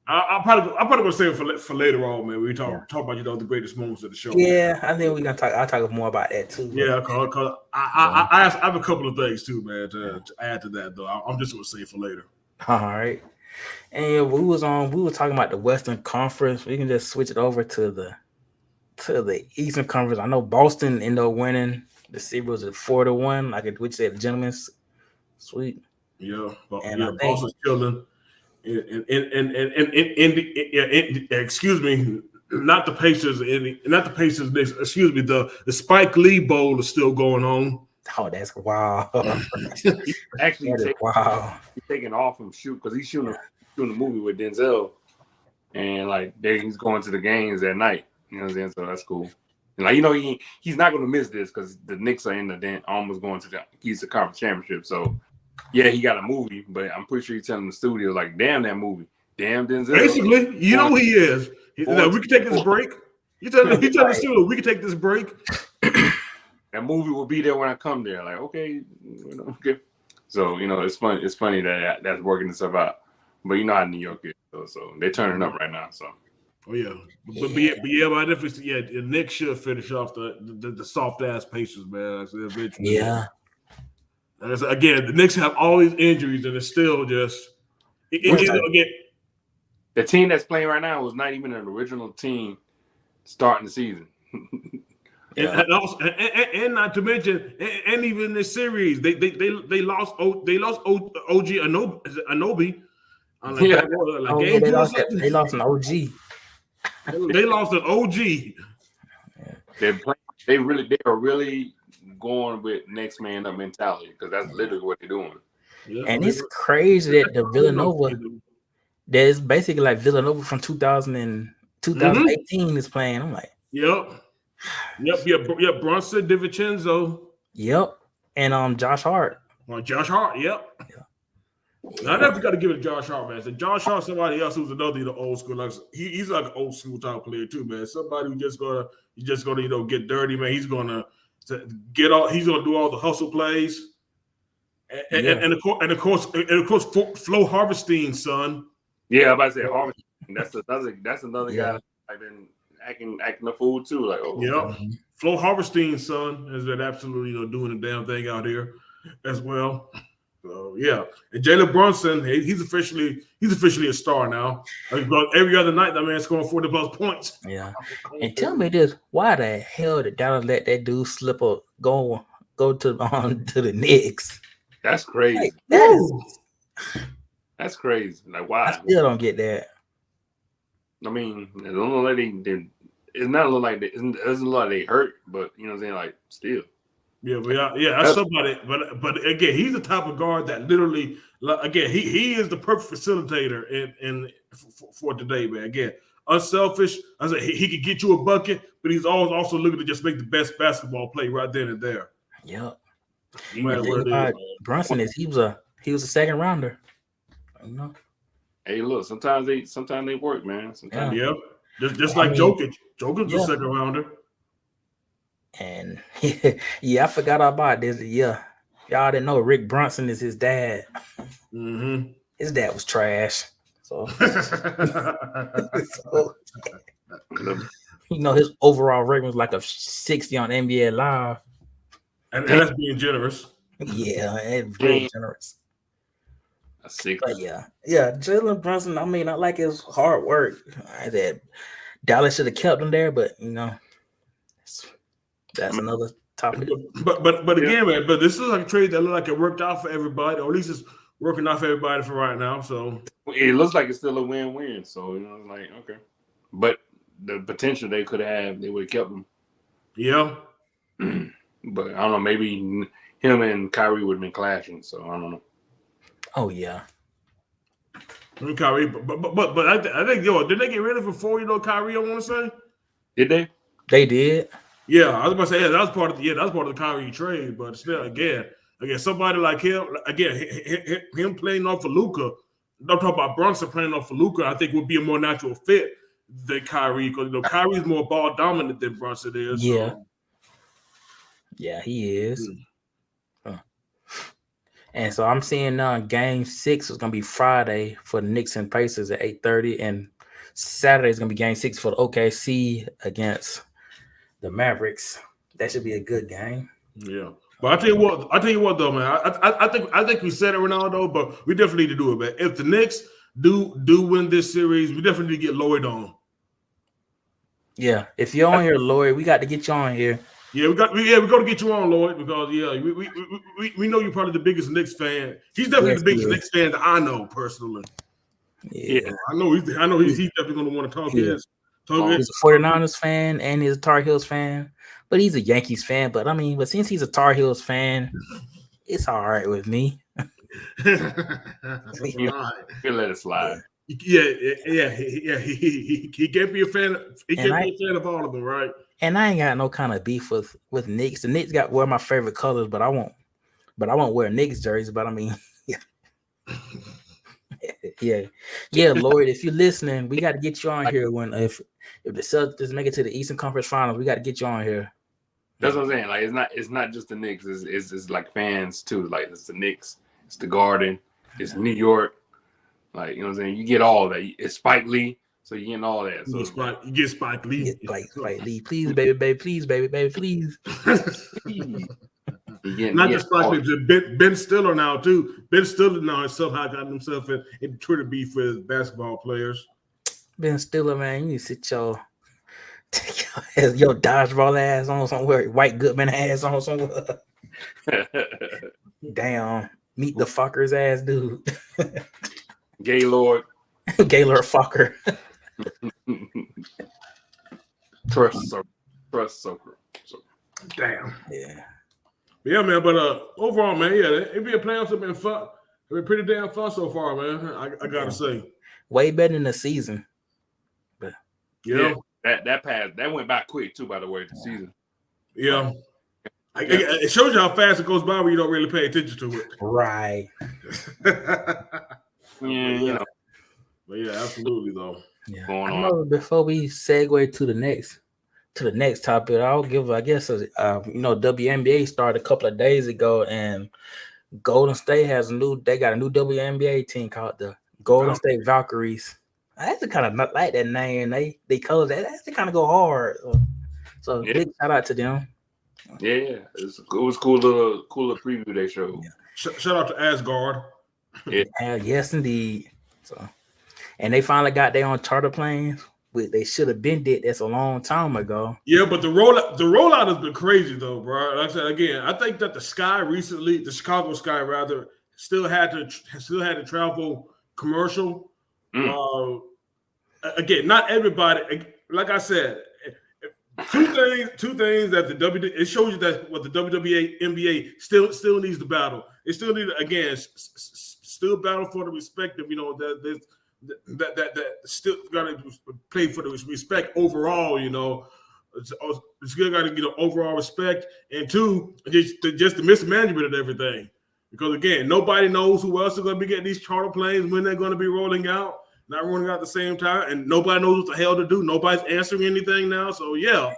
I'm probably gonna save it for later on, man. We talk about the greatest moments of the show. Yeah, man. I think we're gonna talk. I'll talk more about that too. Yeah, cause I have a couple of things too, man, to add to that though. I'm just gonna save it for later. All right. And we were talking about the Western Conference. We can just switch it over to the Eastern Conference. I know Boston ended up winning. The series was at 4-1, like which said the gentleman's sweep. Yeah, Boston's killing. Excuse me, not the Pacers. Not the Pacers. Excuse me. The Spike Lee Bowl is still going on. Oh, that's wow. Actually, he's taking off from shoot because he's shooting a movie with Denzel, and like he's going to the games at night. You know what I'm saying? So that's cool. And like he's not going to miss this because the Knicks are in almost going to the Eastern Conference Championship. So. Yeah, he got a movie, but I'm pretty sure he's telling the studio, like, damn that movie. Damn Denzel. Basically, who he is. We can take this break. He telling the studio, we can take this break. That movie will be there when I come there. Like, okay. Okay. So, it's funny. It's funny that's working itself out. But you know how New York is. So they're turning up right now. So. Oh, yeah. But the Knicks should finish off the soft-ass Pacers, man. Yeah. Again, the Knicks have all these injuries, and it's still just again. The team that's playing right now was not even an original team starting the season. And not to mention, and even this series, they lost OG Anunoby. They lost an OG. They lost an OG. They are really going with next man up mentality because that's literally what they're doing. Yeah, and it's crazy that the Villanova, there's basically like Villanova from 2018 is playing. I'm like, yep. Brunson DiVincenzo. Yep, and Josh Hart. Josh Hart. Yep. I never got to give it to Josh Hart, man. So Josh Hart, somebody else who's another old school, like he's like an old school type player too, man. Somebody who just gonna get dirty, man. He's gonna get all. He's gonna do all the hustle plays, and of course, Flo Harvestine, son. Yeah, I'm about to say Harvestine. That's another guy I've been acting a fool too. Like, oh, yeah, Flo Harvestine, son, has been absolutely doing the damn thing out here as well. So yeah, and Jalen Brunson, he's officially a star now. Every other night, that man's scoring 40+ points. Yeah, and tell me this: why the hell did Dallas let that dude slip up go to the Knicks? That's crazy. Like, that's crazy. Like, why? I still don't get that. I mean, it don't look like it's not look like it doesn't look like they hurt, but you know what I'm saying? Like, still. Yeah, that's somebody. But again, he's the type of guard that literally, again, he is the perfect facilitator for today, man. Again, unselfish. I said he could get you a bucket, but he's always also looking to just make the best basketball play right then and there. Yep. Brunson he was a second rounder. You know. Hey, look, sometimes they work, man. Sometimes, just like Jokic. Jokic's a second rounder. And I forgot about this. Yeah, y'all didn't know Rick Brunson is his dad. Mm-hmm. His dad was trash. So, his overall rating was like a 60 on NBA Live. And that's being generous. Yeah, and very generous. A 60. But yeah, Jalen Brunson. I mean, I like his hard work. I said Dallas should have kept him there, but that's another topic. But again, man, but this is like a trade that looked like it worked out for everybody, or at least it's working out for everybody for right now. So it looks like it's still a win-win. So like okay, but the potential they could have, they would have kept him. Yeah, but I don't know. Maybe him and Kyrie would have been clashing. So I don't know. Oh yeah. Kyrie, but I think did they get rid of him before Kyrie? I want to say. Did they? They did. Yeah, I was about to say that was part of the Kyrie trade, but still, again, somebody like him, him playing off of Luka. I'm talking about Brunson playing off of Luka. I think would be a more natural fit than Kyrie because Kyrie's more ball dominant than Brunson is. Yeah, so. Yeah, he is. And so I'm seeing Game 6 is gonna be Friday for the Knicks and Pacers at 8:30, and Saturday is gonna be Game 6 for the OKC against the Mavericks. That should be a good game. Yeah, but I tell you what though, man. I think we said it, Ronaldo, but we definitely need to do it, man. If the Knicks do win this series, we definitely need to get Lloyd on. Yeah, if you're on here, Lloyd, we got to get you on here. Yeah, we got to get you on, Lloyd, because we know you're probably the biggest Knicks fan. He's definitely the biggest Knicks fan that I know personally. Yeah, I know he's definitely going to want to talk his. He's a 49ers fan and he's a Tar Heels fan, but he's a Yankees fan. But since he's a Tar Heels fan, it's all right with me. You let it slide. Yeah. He can't be a fan. He can't be a fan of all of them, right? And I ain't got no kind of beef with Knicks. The Knicks got one of my favorite colors, but I won't wear Knicks jerseys. But yeah, Lloyd, if you're listening, we got to get you on here if the Celtics make it to the Eastern Conference Finals. We got to get you on here. That's what I'm saying. Like it's not just the Knicks. It's like fans too. Like it's the Knicks. It's the Garden. It's New York. Like what I'm saying. You get all that. It's Spike Lee. So you're getting all that. So you get Spike Lee. Spike Lee. Please, baby. Please, baby. Please. Not just Spike Lee. Ben Stiller now, too. Ben Stiller now has somehow gotten himself in Twitter beef with basketball players. Ben Stiller, man, you need to sit your dodgeball ass on somewhere. White Goodman ass on somewhere. Damn. Meet the fuckers ass dude. Gaylord. Gaylord fucker. Trust soaker. Damn. Yeah, man. But overall, man, NBA playoffs have been fun. They've been pretty damn fun so far, man. I gotta say, way better than the season. But that passed. That went by quick too. By the way, the season. Yeah. It shows you how fast it goes by when you don't really pay attention to it. Right. Yeah. But yeah, absolutely though. Yeah. I know before we segue to the next topic, I'll give, I guess, WNBA started a couple of days ago, and Golden State they got a new WNBA team called the Golden State Valkyries. I actually kind of not like that name. They colors that actually kind of go hard. So big shout out to them. Yeah, it was cool little preview they showed. Yeah. Shout out to Asgard. Yeah, yes indeed. So, and they finally got their own charter planes. They should have been did this a long time ago. Yeah, but the rollout has been crazy though, bro. Like I said again, I think that the Chicago Sky rather, still had to travel commercial. Again, not everybody. Like I said, two things that it shows you that what the WWA NBA still needs to battle. It still need to, again, still battle for the respect of, that still got to play for the respect overall. It's still got to get overall respect, and two, just the mismanagement of everything. Because again, nobody knows who else is going to be getting these charter planes, when they're going to be rolling out. Not running out at the same time, and nobody knows what the hell to do. Nobody's answering anything now. So yeah,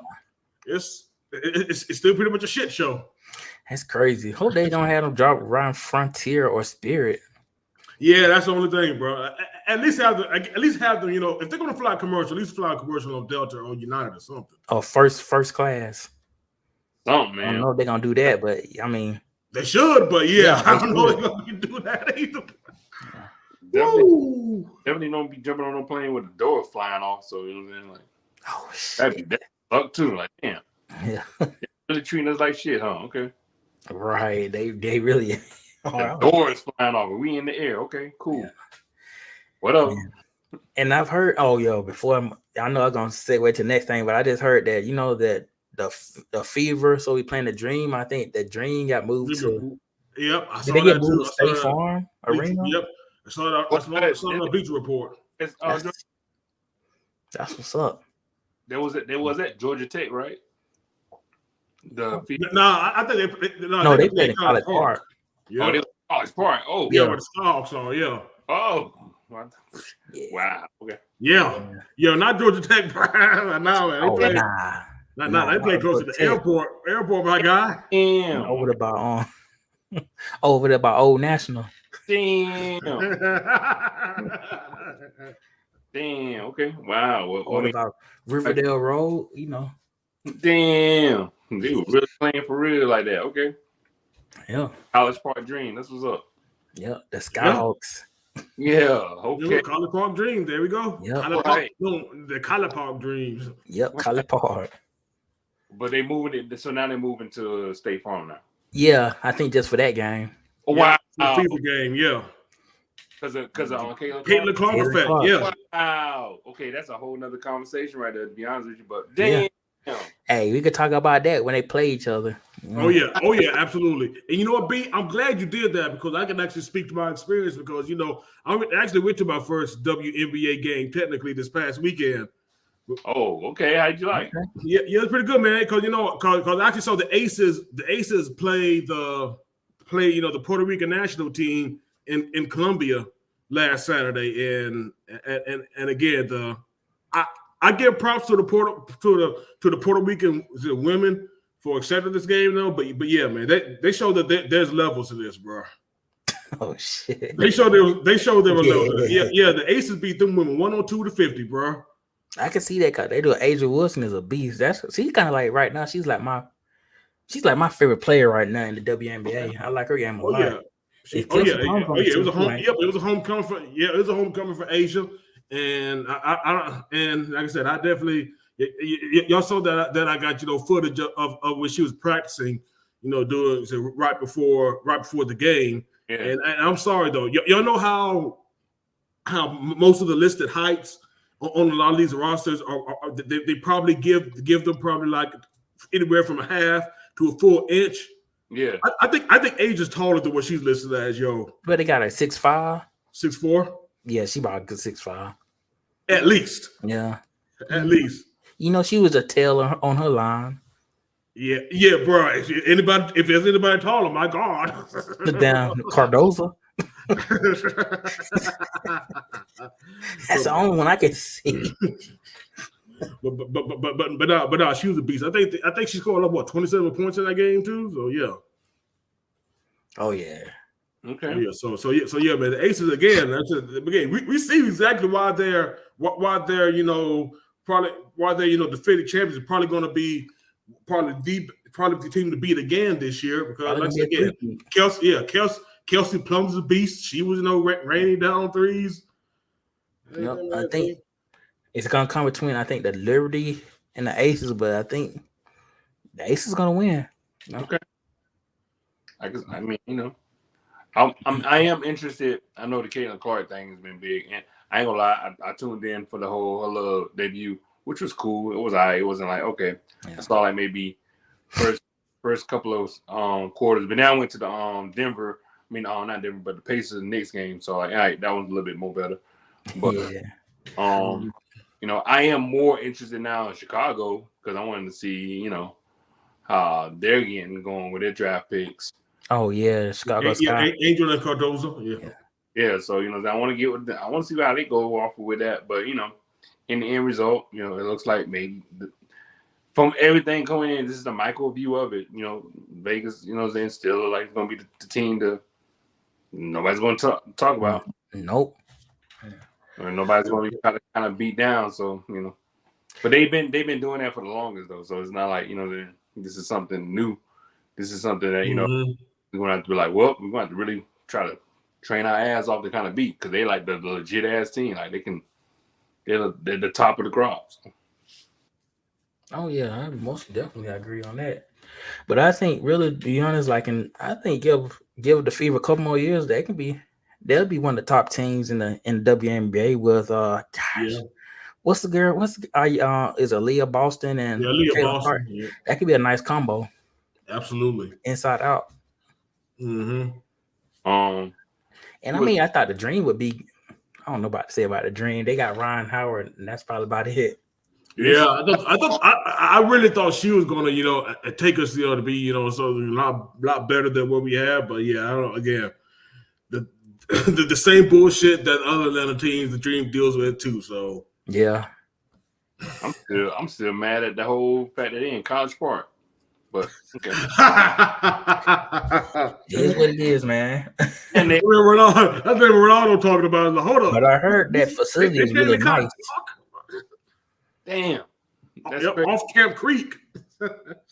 it's still pretty much a shit show. That's crazy. Hope they don't have them drop around Frontier or Spirit. Yeah, that's the only thing, bro. At least have them. If they're gonna fly commercial, at least fly commercial on Delta or United or something. Oh, first class. Something, man. I don't know if they're gonna do that, but I mean, they should. But yeah I don't know if they're gonna do that either. Definitely don't be jumping on a plane with the door flying off. So you know what I'm saying? Like, oh shit, that suck too. Like, damn, yeah, really treating us like shit, huh? Okay, right. They really. The door is flying off. We in the air. Okay, cool. Yeah. What up? Yeah. And I've heard. Before I know I'm gonna segue to the next thing, but I just heard that that the Fever. So we playing the Dream. I think the Dream got moved to. Yep, I saw did they get that moved too. State Farm Arena? Yep. I saw the Bleacher Report. That's what's up. There was at Georgia Tech, right? I think they played in College Park. Yeah. Oh, they College Park. Oh, yeah, where the Skyhawks are. Yeah. Oh, wow. Okay. Yeah. Not Georgia Tech. No, man. They play close to the airport. Airport, my guy. Damn. Over there by Old National. Damn. Damn. Okay. Wow. What about Riverdale Road? Damn. They were really playing for real like that. Okay. Yeah. College Park Dream. That's what's up. Yeah. The Skyhawks. Yeah. Okay. College Park Dream. There we go. Yeah. The College Park Dreams. Yep. College Park. But they moving it. So now they're moving to State Farm now. Yeah, I think just for that game. Oh, wow. The FIFA game, yeah. Because of Caitlin Clark effect, yeah. Wow. Okay, that's a whole nother conversation right there, to be honest with you. But damn. Yeah. Hey, we could talk about that when they play each other. Oh yeah, absolutely. And you know what, B? I'm glad you did that because I can actually speak to my experience because I actually went to my first WNBA game technically this past weekend. Oh, okay. How'd you like? Yeah, it's pretty good, man. Because because I actually saw the Aces play the Puerto Rican national team in Colombia last Saturday, and again I give props to the Puerto Rican women for accepting this game though, but yeah, man, they show that there's levels to this, bro. Oh shit! They showed there were levels. Yeah. The Aces beat them women 102-50, bro. I can see that because they do. Asia Wilson is a beast. She's kind of like right now. She's like my favorite player right now in the WNBA. I like her game a lot. Yeah. It was a homecoming for Asia, and I like I said, I definitely y'all saw that I got footage of when she was practicing, doing right before the game. Yeah. And I'm sorry though, y'all know how most of the listed heights on a lot of these rosters are they probably give them probably like anywhere from a half to a full inch. Yeah, I think Asia's taller than what she's listed as, yo. But they got her 6'5", 6'4". Yeah, she about a good 6'5". At least. Yeah. At least. She was a tail on her line. Yeah, bro. If there's anybody taller, my God. Down Cardoza. That's the only one I can see. But no, she was a beast. I think she scored like 27 points in that game too. So yeah. Oh yeah. Okay. So yeah, man. The Aces again. We see exactly why they're defending champions are probably going to be probably the team to beat again this year because like I said again, Kelsey Plum's a beast. She was raining down threes. Yep, I think it's gonna come between the Liberty and the Aces, but I think the Aces gonna win. Okay. I mean, I am interested. I know the Caitlin Clark thing has been big, and I ain't gonna lie. I tuned in for the whole debut, which was cool. It was alright. It wasn't like okay. Yeah. I saw like maybe first couple of quarters, but now I went to the Denver. I mean, not Denver, but the Pacers Knicks game. So like, all right, that was a little bit more better. But I am more interested now in Chicago because I wanted to see how they're getting going with their draft picks. Oh yeah, Chicago Sky. Angel and Cardozo. Yeah. So I want to see how they go off with that. But in the end result, it looks like maybe from everything coming in, this is the micro view of it. Vegas, they're still like going to be the team to nobody's going to talk about. Nope. Or nobody's going to be kind of beat down. So but they've been doing that for the longest though. So it's not like this is something new. This is something that we're going to have to be like, well, we're going to have to really try to train our ass off to kind of beat because they like the legit ass team. Like they're the top of the crops. Oh yeah, I most definitely agree on that. But I think really, to be honest, I think give the Fever a couple more years, they'll be one of the top teams in the WNBA with what's the girl? Is Aaliyah Boston and Aaliyah Boston? Yeah. That could be a nice combo. Absolutely, inside out. Mm-hmm. And I mean, I thought the Dream would be. I don't know about to say about the Dream. They got Ryan Howard, and that's probably about it. Yeah, I really thought she was gonna, take us, to be, something a lot better than what we have. But yeah, I don't know. Again, the same bullshit that other Atlanta teams, the Dream deals with too. So yeah, I'm still mad at the whole fact that they in College Park. But okay. It is what it is, man. And that's Ronaldo talking about. Hold up. But I heard that facility is really nice. Damn. That's off Camp Creek.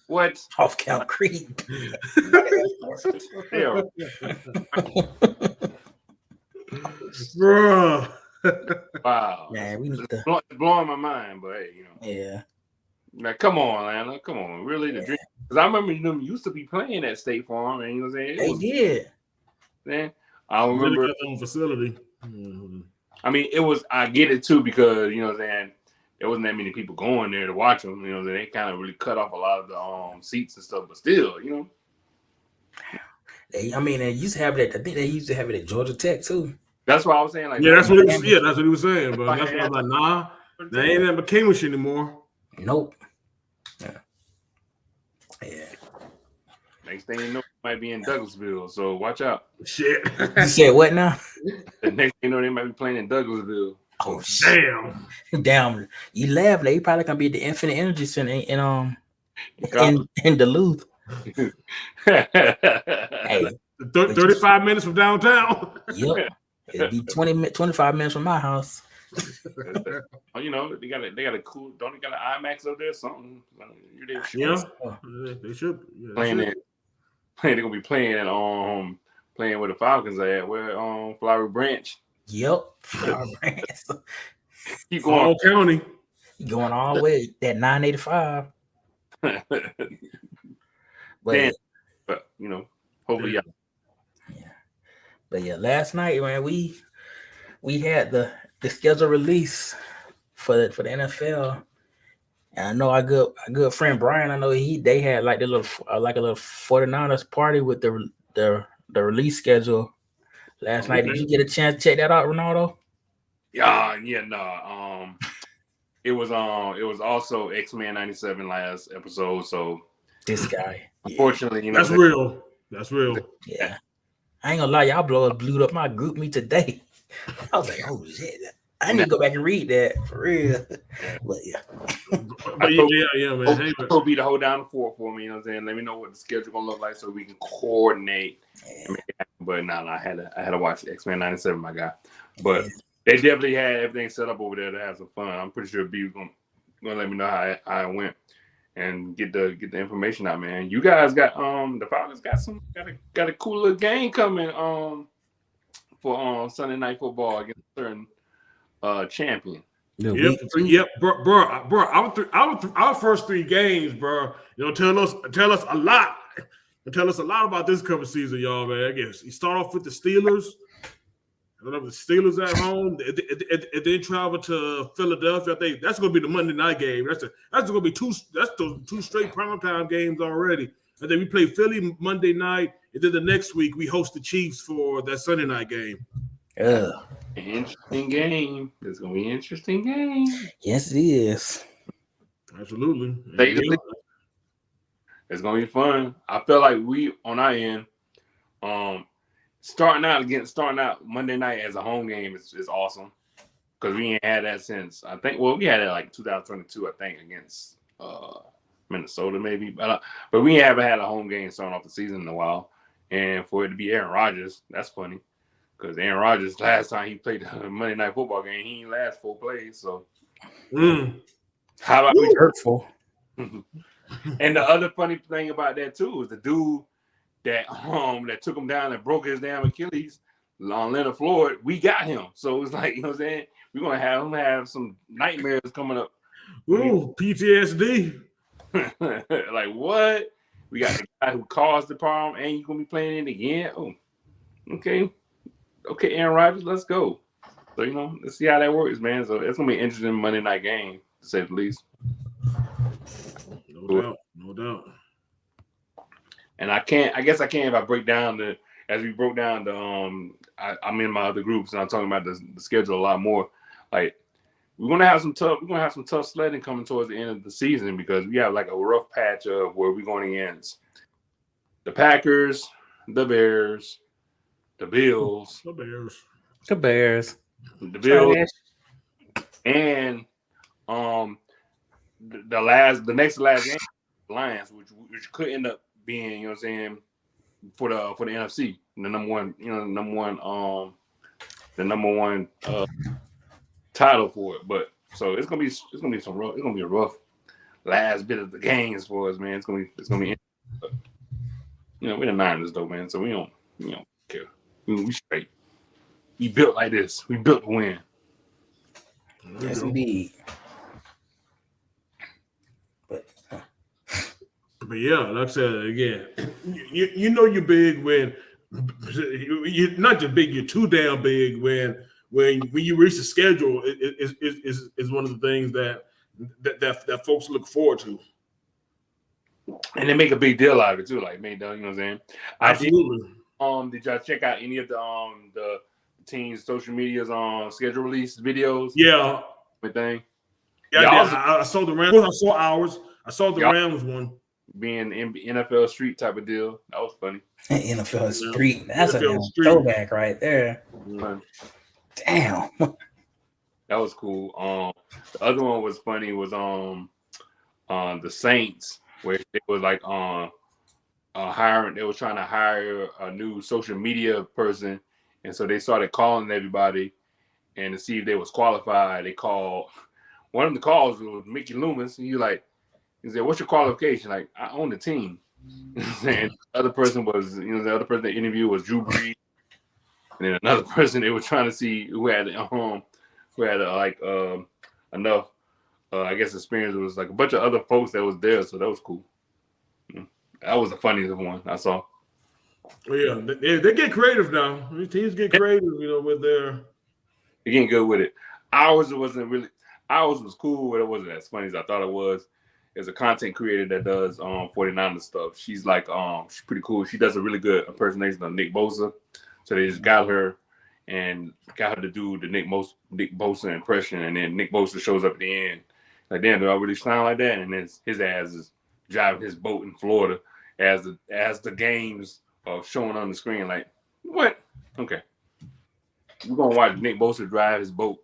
What? Off Camp Creek. Bro. Wow. Man, we need to. It's blowing my mind, but hey, Yeah. Like, come on, Atlanta. Come on. Really? The Dream. Because I remember them used to be playing at State Farm, and what I'm saying? They did. Man, I remember really got facility. Mm-hmm. I mean, I get it too, because, what I'm saying, there wasn't that many people going there to watch them. They kind of really cut off a lot of the seats and stuff, but still, They used to have it. I think they used to have it at Georgia Tech too. That's what I was saying. Like, that's what he was saying. But that's what I was like, nah, they ain't at McCamish anymore. Nope. Yeah. Next thing you know, it might be in Douglasville, so watch out. Shit. You said what now? The next thing you know, they might be playing in Douglasville. Oh damn! You laugh. They probably gonna be at the Infinite Energy Center in Duluth. Hey, 35 minutes from downtown. Yep, it'd be 25 minutes from my house. They got a cool. Don't they got an IMAX up there? Something. They should. Playing it. They're gonna be playing at playing where the Falcons are at. Where Flowery Branch. Yep. Flowery Branch. Keep going. County. Going all the way that 985. But hopefully, yeah. But yeah, last night, man, we had the schedule release for the NFL, and I know our good friend Brian. I know they had like a little 49ers party with the release schedule last night. Did you get a chance to check that out, Ronaldo? It was also X-Men 97 last episode, so This guy. Unfortunately, that's real. That's real. Yeah. I ain't gonna lie, y'all blew up my group me today. I was like, oh shit. I need to go back and read that for real. But yeah. But yeah, man. Hey, Hope be to hold down the fort for me, you know what I'm saying? Let me know what the schedule gonna look like so we can coordinate. Yeah. But no, I had to watch X-Men 97, my guy. But they definitely had everything set up over there to have some fun. I'm pretty sure B was gonna let me know how it went and get the information out, man. You guys got the Falcons got a cool little game coming for Sunday Night Football against a certain champion. Yep, bro. Our first 3 games, bro. You know, tell us a lot. Tell us a lot about this coming season, y'all, man. I guess you start off with the Steelers. I don't know if the Steelers at home, and then travel to Philadelphia. I think that's going to be the Monday night game. That's going to be two straight primetime games already. And then we play Philly Monday night, and then the next week we host the Chiefs for that Sunday night game. Interesting game. It's gonna be an interesting game. Yes, it is. Absolutely. It's gonna be fun. I feel like we on our end, starting out Monday night as a home game is awesome because we ain't had that since I think. Well, we had it like 2022, I think, against Minnesota maybe, but we haven't had a home game starting off the season in a while. And for it to be Aaron Rodgers, that's funny. Because Aaron Rodgers, last time he played the Monday Night Football game, he didn't last 4 plays. So, how about we hurtful? And the other funny thing about that too is the dude that took him down and broke his damn Achilles, Leonard Floyd. We got him, so it's like, you know what I'm saying. We're gonna have him have some nightmares coming up. Ooh, PTSD. Like what? We got the guy who caused the problem, and you're gonna be playing it again. Oh, okay. Okay, Aaron Rodgers, let's go. So, you know, let's see how that works, man. So it's gonna be an interesting Monday night game, to say the least. No doubt. And I guess I can't if I break down as we broke down I'm in my other groups and I'm talking about the schedule a lot more. Like we're gonna have some tough sledding coming towards the end of the season because we have like a rough patch of where we're going against the Packers, the Bears, the Bills, the Bears, and the next to last game, Lions, which could end up being, you know what I'm saying, for the NFC, the number one title for it. But so it's gonna be a rough last bit of the games for us, man. It's gonna be but, you know, we're the Niners though, man. So we don't care. We straight. We built like this. We built to win. Yes, indeed. But yeah, like I said again, you know you're big when you're not just big, you're too damn big when you reach the schedule is one of the things that folks look forward to. And they make a big deal out of it too, like you know what I'm saying? Absolutely. Did y'all check out any of the team's social medias on schedule release videos? Yeah. Everything. Yeah, I saw the Rams. I saw ours. I saw the Rams one. Being NFL Street type of deal. That was funny. NFL Street. That's NFL a throwback right there. Damn. That was cool. The other one was funny was the Saints, where they was like hiring. They were trying to hire a new social media person, and so they started calling everybody, and to see if they was qualified. They called one of the calls was Mickey Loomis, and he said, "What's your qualification?" Like, I own the team. And the other person was, the other person they interviewed was Drew Brees, and then another person they were trying to see who had enough, I guess, experience. It was like a bunch of other folks that was there, so that was cool. That was the funniest one I saw. Well, yeah, they get creative now. These teams get creative, with their. They're getting good with it. Ours was cool, but it wasn't as funny as I thought it was. There's a content creator that does 49ers stuff. She's like she's pretty cool. She does a really good impersonation of Nick Bosa. So they just got her to do the Nick Bosa impression, and then Nick Bosa shows up at the end. Like, damn, do I really sound like that? And then his ass is driving his boat in Florida as the games are showing on the screen. Like, what? Okay, we're gonna watch Nick Bosa drive his boat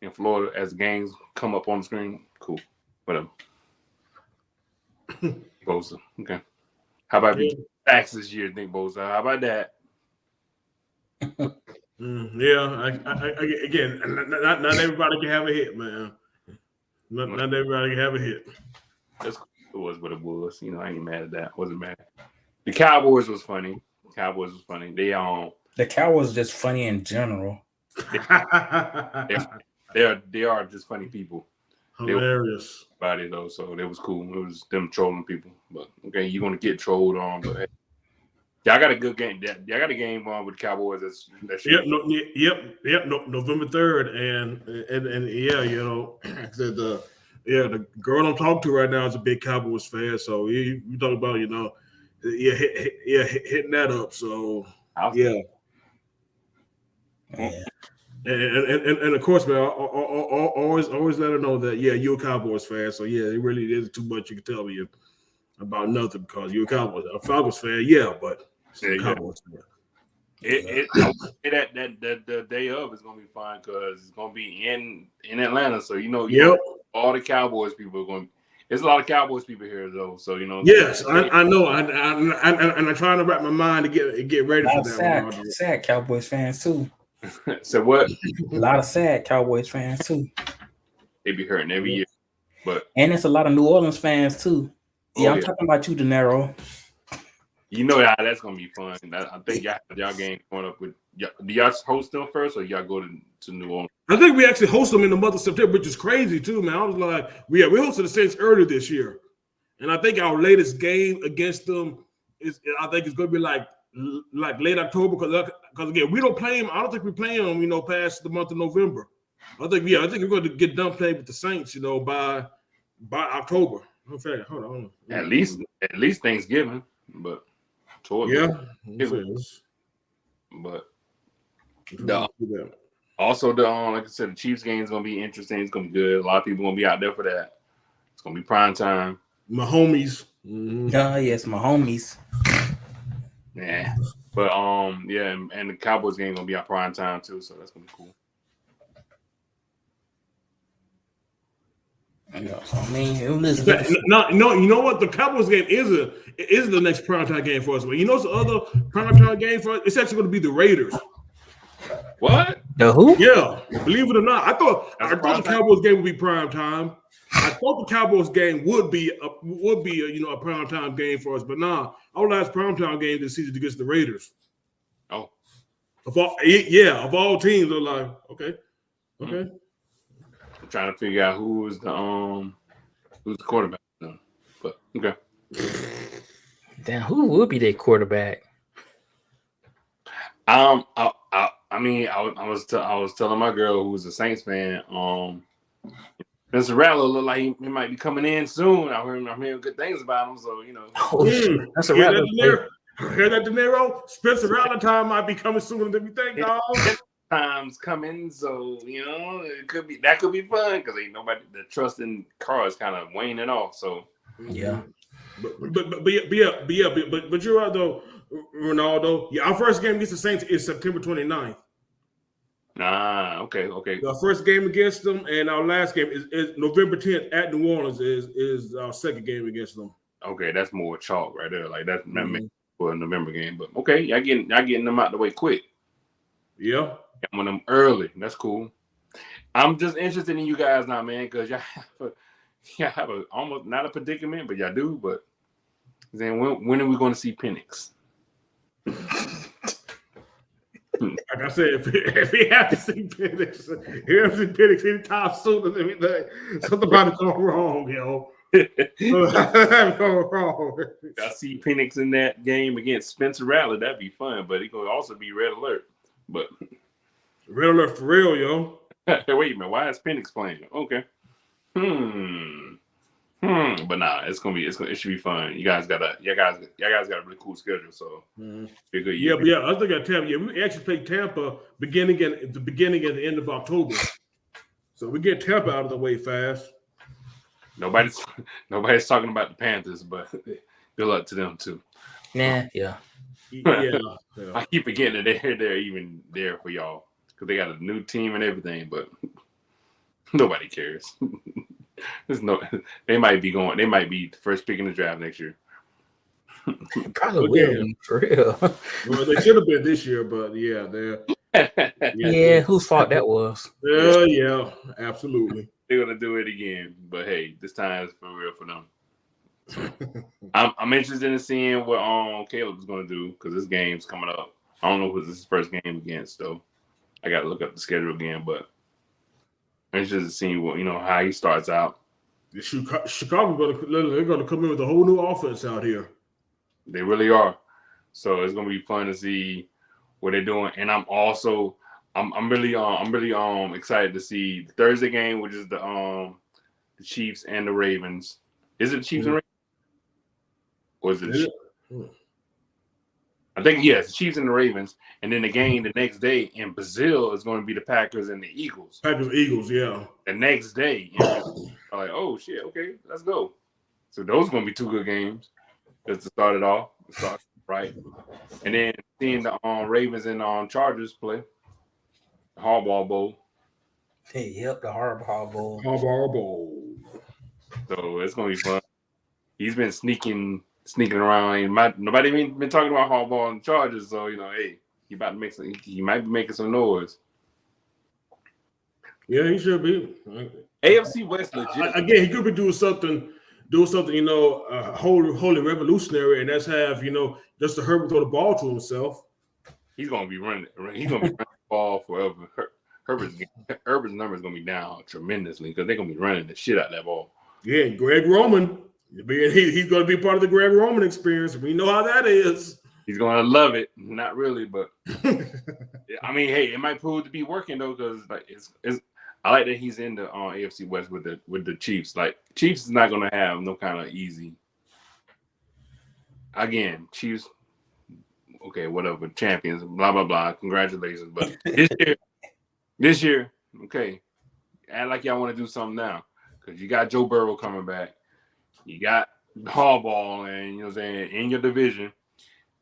in Florida as the games come up on the screen. Cool, whatever. Bosa, okay. How about you sacks this year, Nick Bosa? How about that? Again, not everybody can have a hit, man. Not everybody can have a hit. It was what it was. You know, I ain't mad at that. Wasn't mad. The Cowboys was funny. The Cowboys just funny in general. They are just funny people. Hilarious. Body though, so it was cool. It was them trolling people. But okay, you're gonna get trolled on, but hey. Y'all got a good game. Y'all got a game on with the Cowboys. November 3rd, and yeah, you know, the girl I'm talking to right now is a big Cowboys fan. So you talk about, you know, hitting that up. So yeah. And of course, man, I always let her know that you're a Cowboys fan. So yeah, it really isn't too much you can tell me about nothing because you're a Falcons fan. Yeah, but. Cowboys. The day of is gonna be fine because it's gonna be in Atlanta, so you know, all the Cowboys people are going. There's a lot of Cowboys people here though, so you know. Yes, I know. I'm trying to wrap my mind to get ready for that. Sad Cowboys fans too. So what? A lot of sad Cowboys fans too. They be hurting every year, and it's a lot of New Orleans fans too. Yeah, I'm talking about you, De Niro. You know how that's gonna be fun. I think y'all game going up with. Do y'all host them first, or y'all go to New Orleans? I think we actually host them in the month of September, which is crazy too, man. I was like, we hosted the Saints earlier this year, and I think our latest game against them is. I think it's gonna be like late October because again we don't play them. I don't think we play them, you know, past the month of November. I think we're going to get done playing with the Saints, you know, by October. In fact, hold on. At least Thanksgiving, but. But also like I said, the Chiefs game is gonna be interesting. It's gonna be good. A lot of people gonna be out there for that. It's gonna be prime time. My homies. Yes, my homies. Yeah, but and the Cowboys game gonna be on prime time too, so that's gonna be cool. Yeah, so, I mean, you know what? The Cowboys game is the next primetime game for us. But you know, the other primetime game for us. It's actually going to be the Raiders. What? The who? Yeah, believe it or not, I thought the Cowboys game would be primetime. I thought the Cowboys game would be a primetime game for us, but nah, our last primetime game this season against the Raiders. Oh, of all teams, they're like, okay. Mm-hmm. Trying to figure out who's the quarterback. No. But okay. Damn, who would be their quarterback? I was telling my girl who was a Saints fan, Spencer Rattler looked like he might be coming in soon. I'm hearing good things about him, so you know. That's a Rattler. Hear that, De Niro? Spencer Rattler time might be coming sooner than we think, dog. Times coming, so you know could be fun because ain't nobody the trust in Carr is kind of waning off. So yeah, but you're right though, Ronaldo. Yeah, our first game against the Saints is September 29th. Okay. Our first game against them, and our last game is November 10th at New Orleans. Is our second game against them. Okay, that's more chalk right there. Like that for a November game, but okay, y'all getting them out the way quick. Yeah. Got them early. That's cool. I'm just interested in you guys now, man, because y'all have a almost not a predicament, but y'all do. But then when are we going to see Penix? Like I said, if we have to see Penix, anytime sooner than anything, something about it going wrong, yo. Wrong. I see Penix in that game against Spencer Rattler. That'd be fun, but it could also be red alert. But red alert for real, yo. Wait a minute, why is Penix playing? Okay. But nah, it should be fun. You guys got a really cool schedule, so be a good year. Yeah, I think I Tampa. Yeah, we actually played Tampa beginning at the end of October, so we get Tampa out of the way fast. Nobody's talking about the Panthers, but good luck to them too. Yeah. I keep forgetting that they're even there for y'all because they got a new team and everything, but nobody cares. They might be the first pick in the draft next year. Probably will, for real. Well, they should have been this year, but yeah, they're yeah. Whose fault that was? Yeah, absolutely. They're gonna do it again, but hey, this time is for real for them. I'm interested in seeing what Caleb's gonna do because this game's coming up. I don't know who this is his first game against, though. I got to look up the schedule again, but I'm interested in seeing what how he starts out. Chicago they're gonna come in with a whole new offense out here. They really are. So it's gonna be fun to see what they're doing, and I'm really excited to see the Thursday game, which is the Chiefs and the Ravens. Is it the Chiefs and Ravens? Or is it? I think yes, the Chiefs and the Ravens, and then the game the next day in Brazil is going to be the Packers and the Eagles. Eagles, yeah. The next day, I'm like, oh shit, okay, let's go. So those are going to be two good games just to start it off, right? And then seeing the Ravens and Chargers play the Harbaugh Bowl. Hey, yep, the Harbaugh Bowl. So it's going to be fun. He's been sneaking around. Nobody even been talking about Harbaugh and Chargers. So hey, he might be making some noise. Yeah, he should be. AFC West legit. Again, he could be doing something, wholly revolutionary, and that's have Justin Herbert throw the ball to himself. He's gonna be running. He's gonna be running the ball forever. Herbert's number is gonna be down tremendously because they're gonna be running the shit out of that ball. Yeah, and Greg Roman. He's going to be part of the Greg Roman experience. We know how that is. He's going to love it. Not really, but I mean, hey, it might prove to be working though, because I like that he's in the AFC West with the Chiefs. Like Chiefs is not going to have no kind of easy. Again, Chiefs. Okay, whatever, champions. Blah blah blah. Congratulations, but this year, okay, act like y'all want to do something now because you got Joe Burrow coming back. You got Harbaugh, and in your division,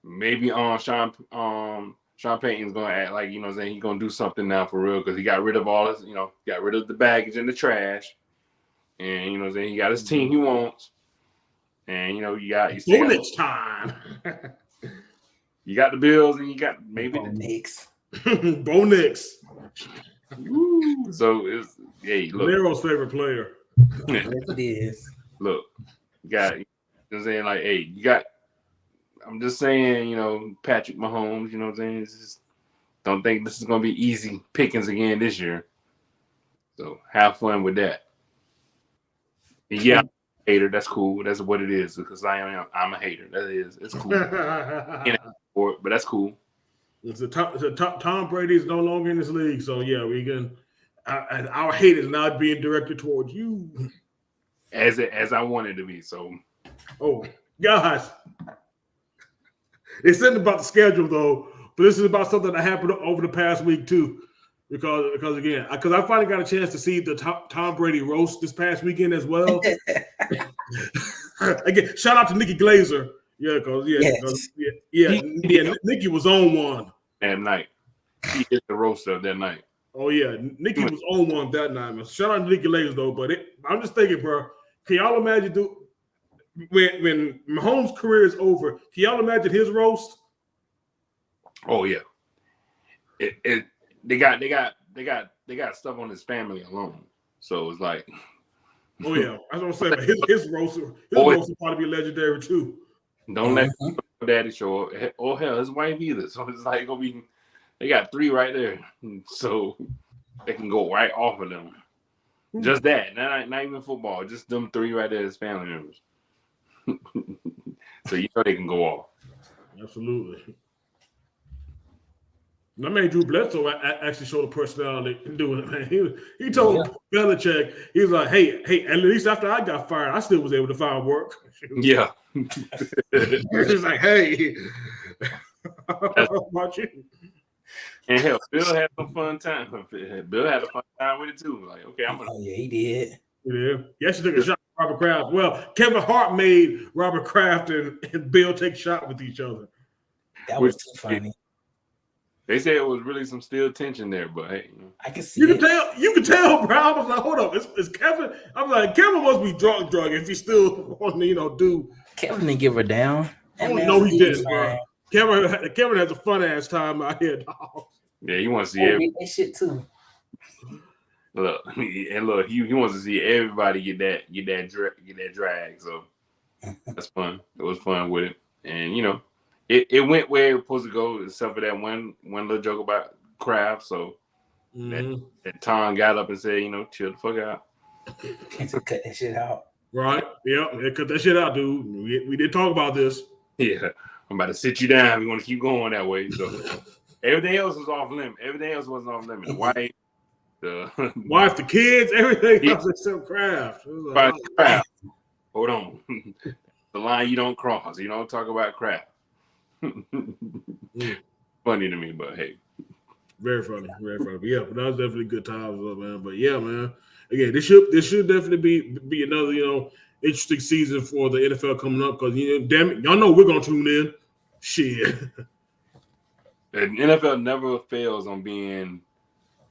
maybe Sean Payton's gonna act like he's gonna do something now for real because he got rid of all this, got rid of the baggage and the trash, and he got his team he wants, and you got bonus time. You got the Bills, and you got maybe the Knicks. Bo Nix. So it's look, Nero's favorite player. Yes, it is. Look, you got, you got. I'm just saying, Patrick Mahomes. You know what I'm saying? Just don't think this is gonna be easy pickings again this year. So have fun with that. And yeah, I'm a hater. That's cool. That's what it is because I'm a hater. That is, it's cool. But that's cool. Tom Brady is no longer in this league, so yeah, we can. Our hate is not being directed towards you. As I wanted to be. So, guys, it's something about the schedule though, but this is about something that happened over the past week too, because I finally got a chance to see the Tom Brady roast this past weekend as well. Again, shout out to Nikki Glazer, Nikki was on one that night. He hit the roaster that night. Oh yeah, Nikki was on one that night, man. Shout out to Nikki Glazer though, but I'm just thinking, bro. Can y'all imagine when Mahomes' career is over? Can y'all imagine his roast? Oh yeah, they got stuff on his family alone, so it's like. Oh yeah, I was gonna say his roast will probably be legendary too. Don't let daddy show up. Oh hell, his wife either. So it's like gonna be. They got 3 right there, so they can go right off of them. Just that, not even football. Just them 3 right there as family members. So they can go off. Absolutely. I mean, Drew Bledsoe actually showed a personality in doing it. Man. He told Belichick, he was like, "Hey, at least after I got fired, I still was able to find work." Yeah. He's like, "Hey, how about you?" And hell, Bill had some fun time. Bill had a fun time with it too. Like, okay, I'm gonna. Oh yeah, he did. Yeah, he actually took a shot Robert Kraft. Well, Kevin Hart made Robert Kraft and Bill take a shot with each other. That was too funny. They said it was really some still tension there, but hey, I can see you it. You can tell, bro. I was like, hold up, it's Kevin. I'm like, Kevin must be drunk if he still want to, do. Kevin didn't give her down. No, he didn't, bro. Kevin has a fun ass time out here, dog. Yeah, he wants to see that shit too. Look, he wants to see everybody get that drag. So that's fun. It was fun with it, and it went where it was supposed to go, except for that one little joke about Kraft. So that Tom got up and said, chill the fuck out. Cut that shit out. Right? Yep. Cut that shit out, dude. We did talk about this. Yeah, I'm about to sit you down. We want to keep going that way. So everything else was off limit. Everything else wasn't off limit. The wife, the kids, everything else except Kraft. Kraft. Hold on. The line you don't cross. You don't talk about Kraft. Funny to me, but hey. Very funny. Very funny. But yeah, but that was definitely good times, man. But yeah, man. Again, this should definitely be another, interesting season for the NFL coming up because damn it, y'all know we're gonna tune in. Shit. The NFL never fails on being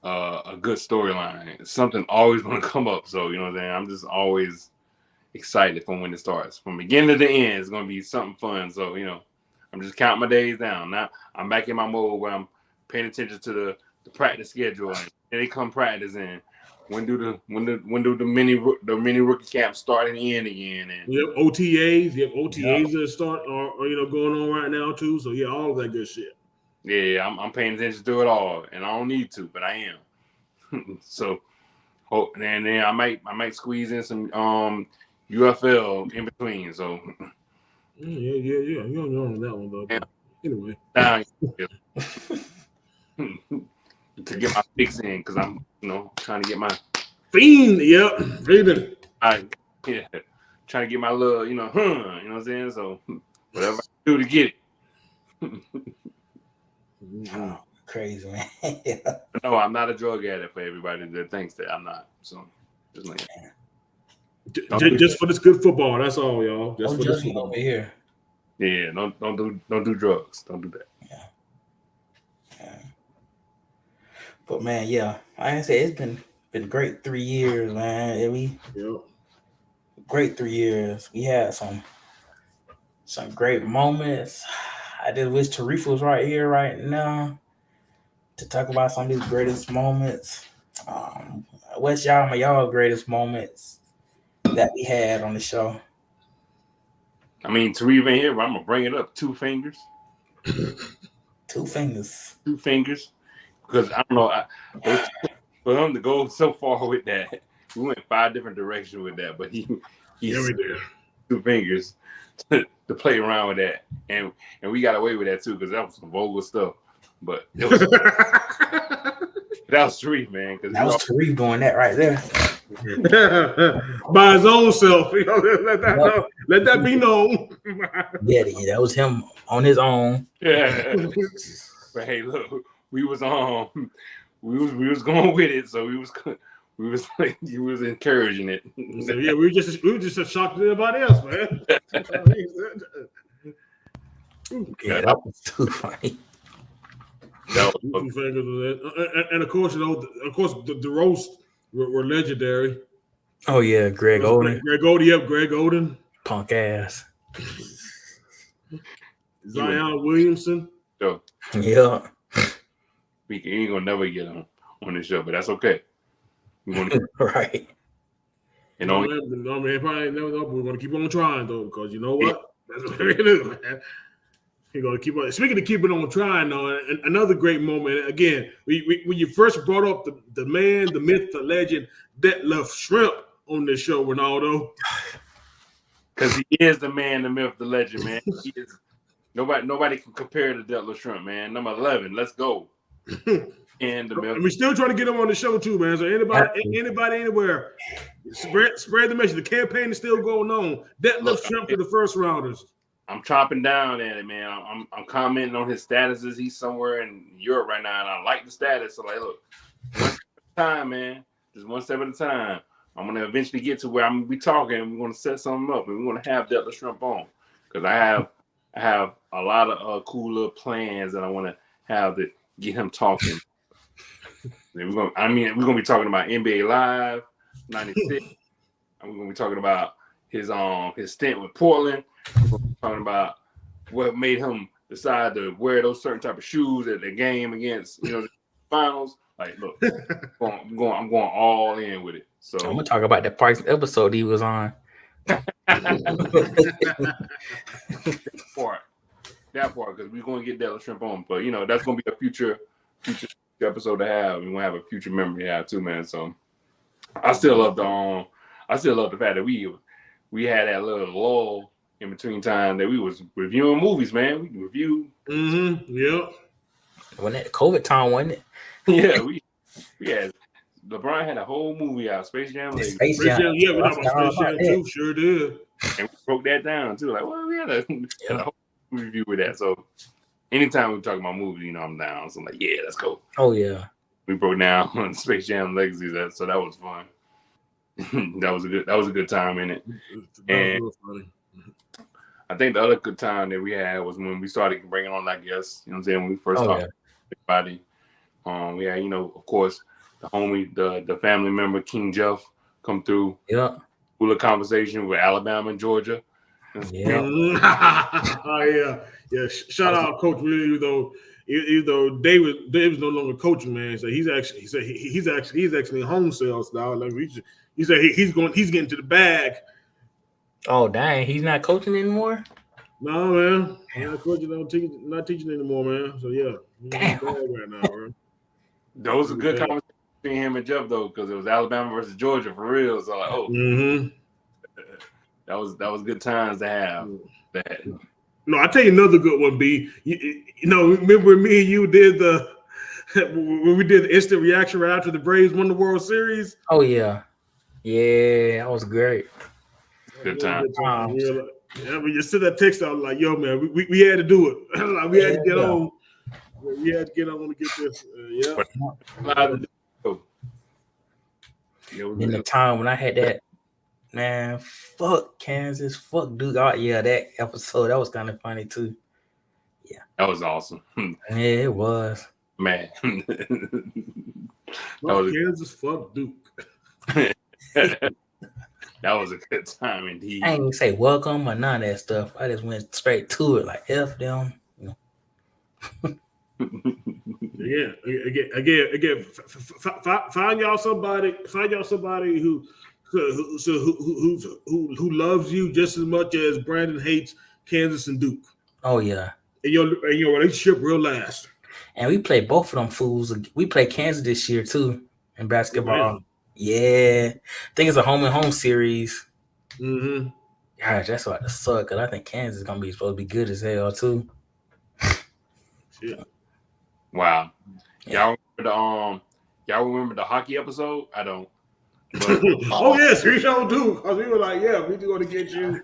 a good storyline. Something always gonna come up. So you know what I'm saying? I'm just always excited from when it starts. From beginning to the end, it's gonna be something fun. So I'm just counting my days down. Now I'm back in my mode where I'm paying attention to the practice schedule and they come practice in. When do the mini rookie camps start and end again? And OTAs. OTAs that start are going on right now too. So yeah, all of that good shit. Yeah, I'm paying attention to it all, and I don't need to, but I am. So, and then I might squeeze in some UFL in between. So yeah. You don't know on that one though. Yeah. Anyway, to get my fix in because I'm trying to get my fiend. Yep, fiending. Trying to get my little you know what I'm saying. So whatever I do to get it. Oh, crazy, man. No, I'm not a drug addict for everybody that thinks that I'm not. So just like just for this good football. That's all, y'all. Just for this football over here. Yeah, don't do drugs. Don't do that. Yeah. But man, yeah, like I said, it's been great 3 years, man. Great 3 years. We had some great moments. I just wish Tarifa was right here right now to talk about some of these greatest moments. What's y'all greatest moments that we had on the show? I mean, Tarifa ain't here, but I'm gonna bring it up. 2 fingers. 2 fingers. 2 fingers. Because I don't know, for him to go so far with that, we went 5 different directions with that. But he's 2 fingers to play around with that, and we got away with that too because that was some vulgar stuff. But it was that was Tariq, man. Because that was Tariq doing that right there by his own self. Let that be known. Yeah, that was him on his own. Yeah. But hey, look, we was going with it, so we was encouraging it. So yeah, we were just as shocked as everybody else, man. Yeah, that was too funny. And of course, the roast were legendary. Oh yeah, Greg Oden. Greg Oden. Punk ass. Zion Williamson. So, yeah. We ain't gonna never get on this show, but that's okay. Right. Man, probably never know, but we're gonna keep on trying though, because you know what? That's what we're gonna do, man. You're gonna keep on. Speaking of keeping on trying, though, another great moment. Again, when you first brought up the man, the myth, the legend, Detlef Schrempf on this show, Ronaldo. Because he is the man, the myth, the legend, man. He is, nobody can compare to Detlef Schrempf, man. Number 11, let's go. And we're still trying to get him on the show too, man. So anybody anywhere, spread the message. The campaign is still going on. Detlef Schrempf to the first rounders. I'm chopping down at it, man. I'm commenting on his statuses. He's somewhere in Europe right now, and I like the status. So like, look, one step at a time, man. Just one step at a time. I'm gonna eventually get to where I'm gonna be talking and we're gonna set something up and we're gonna have Detlef Shrimp on because I have a lot of cool little plans that I want to have to get him talking. We're gonna be talking about NBA Live '96. And we're gonna be talking about his stint with Portland. We're gonna be talking about what made him decide to wear those certain type of shoes at the game against the finals. Like, look, I'm going all in with it. So I'm gonna talk about that Parks episode he was on. That part, because we're gonna get Detlef Shrimp on. But that's gonna be a future episode to have. We're gonna have a future memory to have too, man. So I still love the fact that we had that little lull in between time that we was reviewing movies, man. We reviewed. Yeah. When that COVID time, wasn't it? Yeah, we had LeBron had a whole movie out, Space Jam. Space Jam, yeah, we talked about Space Jam too. Sure did. And we broke that down too. Like, well, we had a whole review with that. So anytime we talk about movies, I'm down. So I'm like, yeah, let's go. Oh yeah. We broke down on Space Jam Legacy, so that was fun. that was a good time in it. And funny. I think the other good time that we had was when we started bringing on, I guess, when we first started everybody. We had, of course, the homie, the family member, King Jeff, come through. Yeah. Full of conversation with Alabama and Georgia. Yeah. Yeah. Shout out Coach Willie, even though David's no longer coaching, man. So he's actually home sales now. Like he said he's getting to the bag. Oh dang, he's not coaching anymore? No, man. He's not coaching, not teaching anymore, man. So yeah. Damn. Right now, bro. That was a good conversation between him and Jeff though, because it was Alabama versus Georgia for real. So like, that was good times to have. That. No, I'll tell you another good one, B. Remember when me and you did when we did the instant reaction right after the Braves won the World Series? Oh yeah. Yeah, that was great. Good time. Yeah, when you sent that text out, like, yo, man, we had to do it. Like, we had to get on. We had to get on to get this. In the time when I had that, man, fuck Kansas, fuck Duke. Oh, yeah, that episode, that was kind of funny too. Yeah. That was awesome. Yeah, it was. Man. Kansas, fuck Duke. That was a good time indeed. I didn't even say welcome or none of that stuff. I just went straight to it, like F them. Yeah, again. Find y'all somebody who loves you just as much as Brandon hates Kansas and Duke. Oh yeah, and your relationship will last. And we play both of them fools. We play Kansas this year too in basketball. Yeah, I think it's a home and home series. Mm-hmm. Gosh, that's what the suck. Cause I think Kansas is gonna be supposed to be good as hell too. Yeah. Wow. Y'all remember the hockey episode? I don't. But, oh yes, we sure do. Cause we were like, yeah, we going to get you.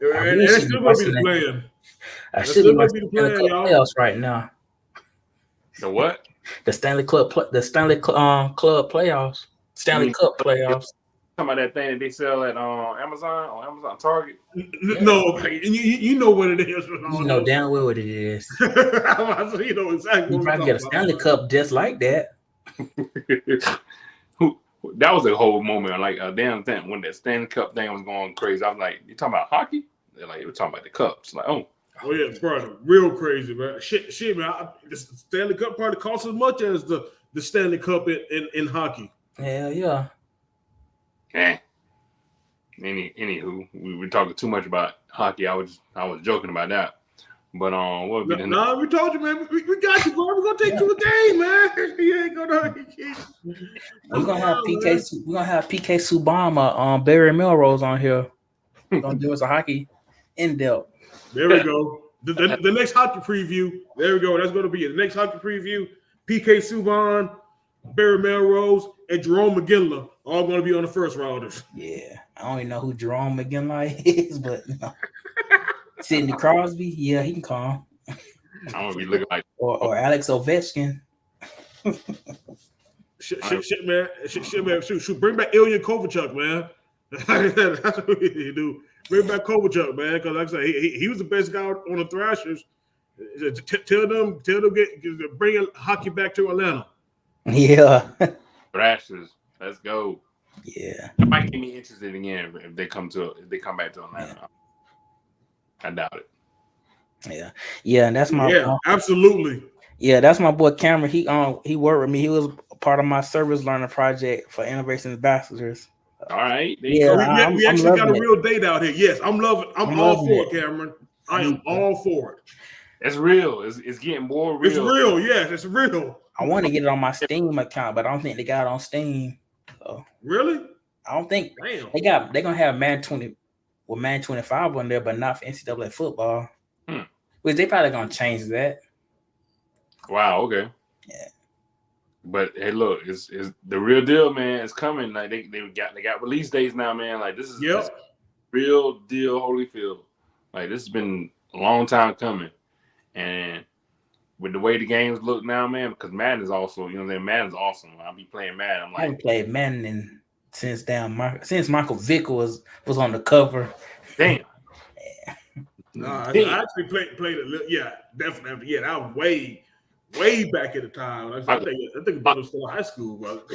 And it's still gonna be the plan. I should be watching the playoffs right now. The what? The Stanley Club playoffs. Stanley Cup playoffs. Talking about that thing that they sell at Amazon or Amazon Target? No, you know what it is. You know damn well what it is. You know exactly. You probably get a Stanley Cup just like that. That was a whole moment, like a damn thing when that Stanley Cup thing was going crazy. I was like, "You talking about hockey?" They're like, "You were talking about the cups." Like, oh yeah, bro, real crazy, man. Shit, man. The Stanley Cup probably costs as much as the Stanley Cup in hockey. Hell yeah. Anywho, we were talking too much about hockey. I was joking about that. But what would be no, we told you, man. We got you, bro. We're gonna take you a game, man. You ain't gonna. We're gonna have PK. We're gonna have PK Subban, Barry Melrose on here. We're gonna do us a hockey in depth. There we go. The next hockey preview. There we go. That's gonna be it. The next hockey preview. PK Subban, Barry Melrose, and Jerome McGinley all going to be on the first rounders. Yeah, I don't even know who Jerome McGinley is, but Sidney Crosby, yeah, he can come. I'm gonna be looking like or Alex Ovechkin. Shit, man. Shoot. Bring back Ilya Kovalchuk, man. That's what you do. Bring back Kovalchuk, man. Because like I said, he was the best guy on the Thrashers. Tell them bring hockey back to Atlanta. Yeah. Thrashers, let's go. Yeah. It might get me interested again if they come back to Atlanta. Yeah. I doubt it. Yeah, and that's my absolutely. Yeah, that's my boy Cameron. He worked with me. He was part of my service learning project for Innovation Ambassadors. All right. Yeah, we actually got a real date out here. Yes, I'm all for it, Cameron. I am all for it. It's real. It's getting more real. It's real. Yes, it's real. I want to get it on my Steam account, but I don't think they got it on Steam. So. Really? I don't think they're gonna have Madden 25 on there, but not for NCAA football. Which they probably gonna change that. Wow. Okay. Yeah. But hey, look, it's the real deal, man. It's coming. Like they got release dates now, man. Like this is real deal, Holyfield. Like this has been a long time coming, and with the way the games look now, man, because Madden is also, Madden's awesome. I'll be playing Madden. I haven't played Madden since Michael Vick was on the cover. Damn. No, I actually played it. Yeah, definitely. Yeah, that was way back at the time. I think I was still in high school, but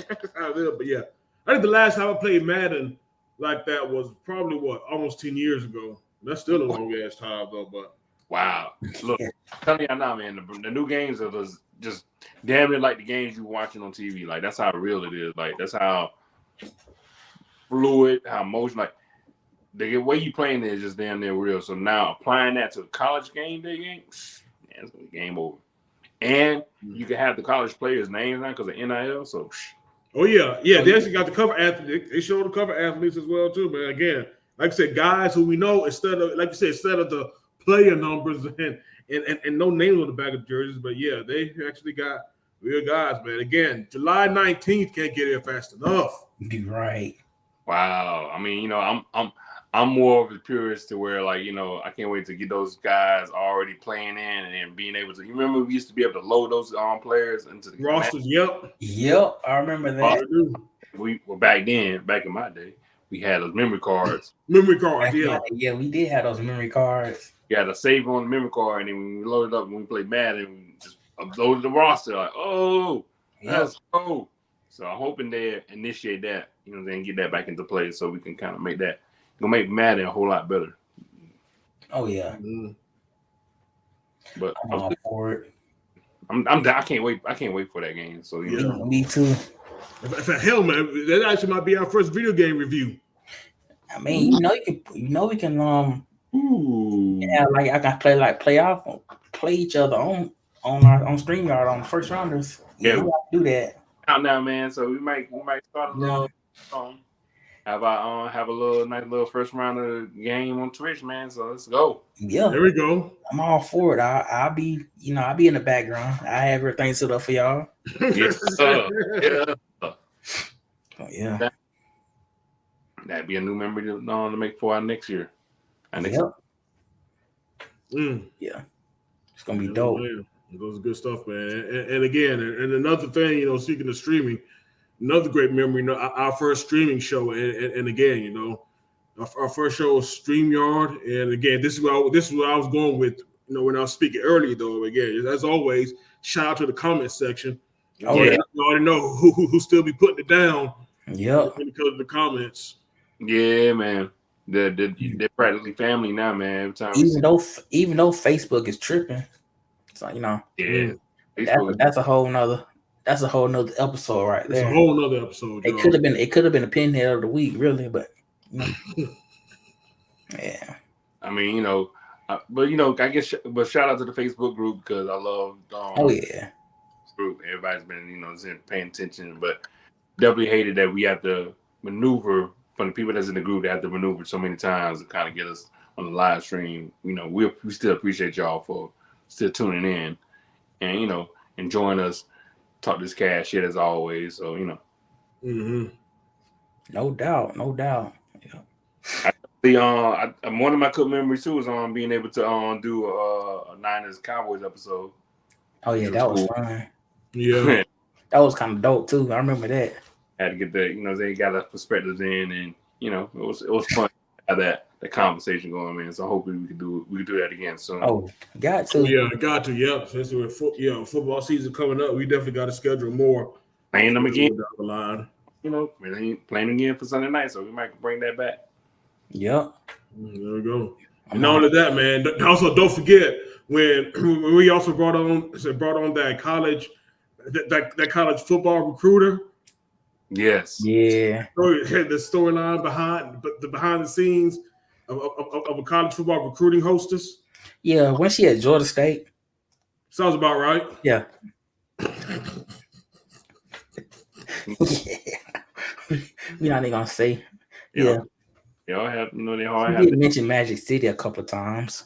yeah, I think the last time I played Madden like that was probably almost 10 years ago. That's still a long ass time though, but. Wow. Look, tell me now, man, the new games are just damn near like the games you're watching on TV. Like, that's how real it is. Like, that's how fluid, how motion, like, the way you playing it is just damn near real. So now applying that to a college game, it's going to be game over. And you can have the college players' names now because of NIL, so. Oh, yeah. Yeah, they actually got the cover athletes. They showed the cover athletes as well, too, man. Again, like I said, guys who we know, instead of the player numbers and no names on the back of the jerseys, but yeah, they actually got real guys, man. Again, July 19th can't get here fast enough. You're right. Wow. I mean, I'm more of a purist to where, like, I can't wait to get those guys already playing in and being able to. You remember we used to be able to load those players into the rosters? Yep, I remember that. We were back in my day. We had those memory cards. Yeah, we did have those memory cards. You had to save on the memory card, and then when we loaded up, when we played Madden, we just uploaded the roster. Like, that's cool. So I'm hoping they initiate that, then get that back into play so we can kind of make Madden a whole lot better. Oh yeah. But I'm all for it. I can't wait. I can't wait for that game. So me too. Hell, man, that actually might be our first video game review. I mean, we can yeah, like I can play each other on StreamYard on first rounders. Yeah, we have to do that. Out now, man. So we might start a little have a little nice little first rounder game on Twitch, man. So let's go. Yeah, there we go. I'm all for it. I'll be in the background. I have everything set up for y'all. Yes, yeah. Oh, yeah. That'd be a new memory to make for our next year. Yeah, it's gonna be dope. Man. Those are good stuff, man. And again, and another thing, speaking of streaming, another great memory. Our first streaming show, and again, our first show was StreamYard, and again, this is what I was going with. When I was speaking earlier, though. Again, as always, shout out to the comment section. Oh yeah, you already know who still be putting it down. Yep, because of the comments. Yeah, man. They're practically family now, man. Every time even though Facebook is tripping, so yeah, that's a whole nother episode right there. It's a whole nother episode. It could have been a pinhead of the week, really, but yeah. I mean, I guess, but shout out to the Facebook group because I love. Group. Everybody's been paying attention, but definitely hated that we have to maneuver. From the people that's in the group, they have to maneuver so many times to kind of get us on the live stream. We still appreciate y'all for still tuning in and enjoying us talk this cash shit as always. So Mm-hmm. No doubt. Yeah. One of my good memories too is being able to do a Niners Cowboys episode. Oh yeah, that was fun. Yeah. That was kind of dope too. I remember that. Had to get the, they got the perspectives in, and it was fun to have that conversation going, man. So hopefully we can do that again soon. Oh, got to. Yeah, got to. Yep. Especially with football season coming up, we definitely got to schedule more. Playing them again down the line. Playing again for Sunday night, so we might bring that back. Yep. There we go. And not only that, man. Also, don't forget when we also brought on that college football recruiter. Yes. Yeah. The storyline behind the scenes of a college football recruiting hostess. Yeah, when she at Georgia State. Sounds about right. Yeah. We're not even gonna say. Yeah. Y'all have they all have did mention Magic City a couple of times.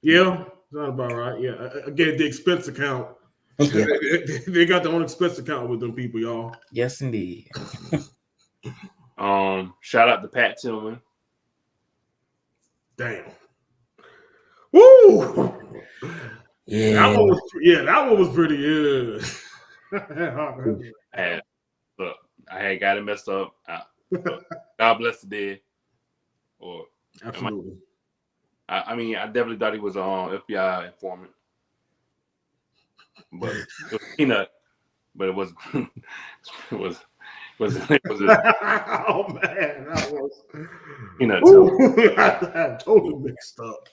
Yeah, sounds about right. Yeah. Again, the expense account. Yeah. They got their own expense account with them people, y'all. Yes, indeed. Shout out to Pat Tillman. Damn. Woo! Yeah. That one was pretty good. I had got it messed up. God bless the dead. Or absolutely. I definitely thought he was an FBI informant. But it was Peanut. But it was oh man, that was Peanut. I totally mixed up.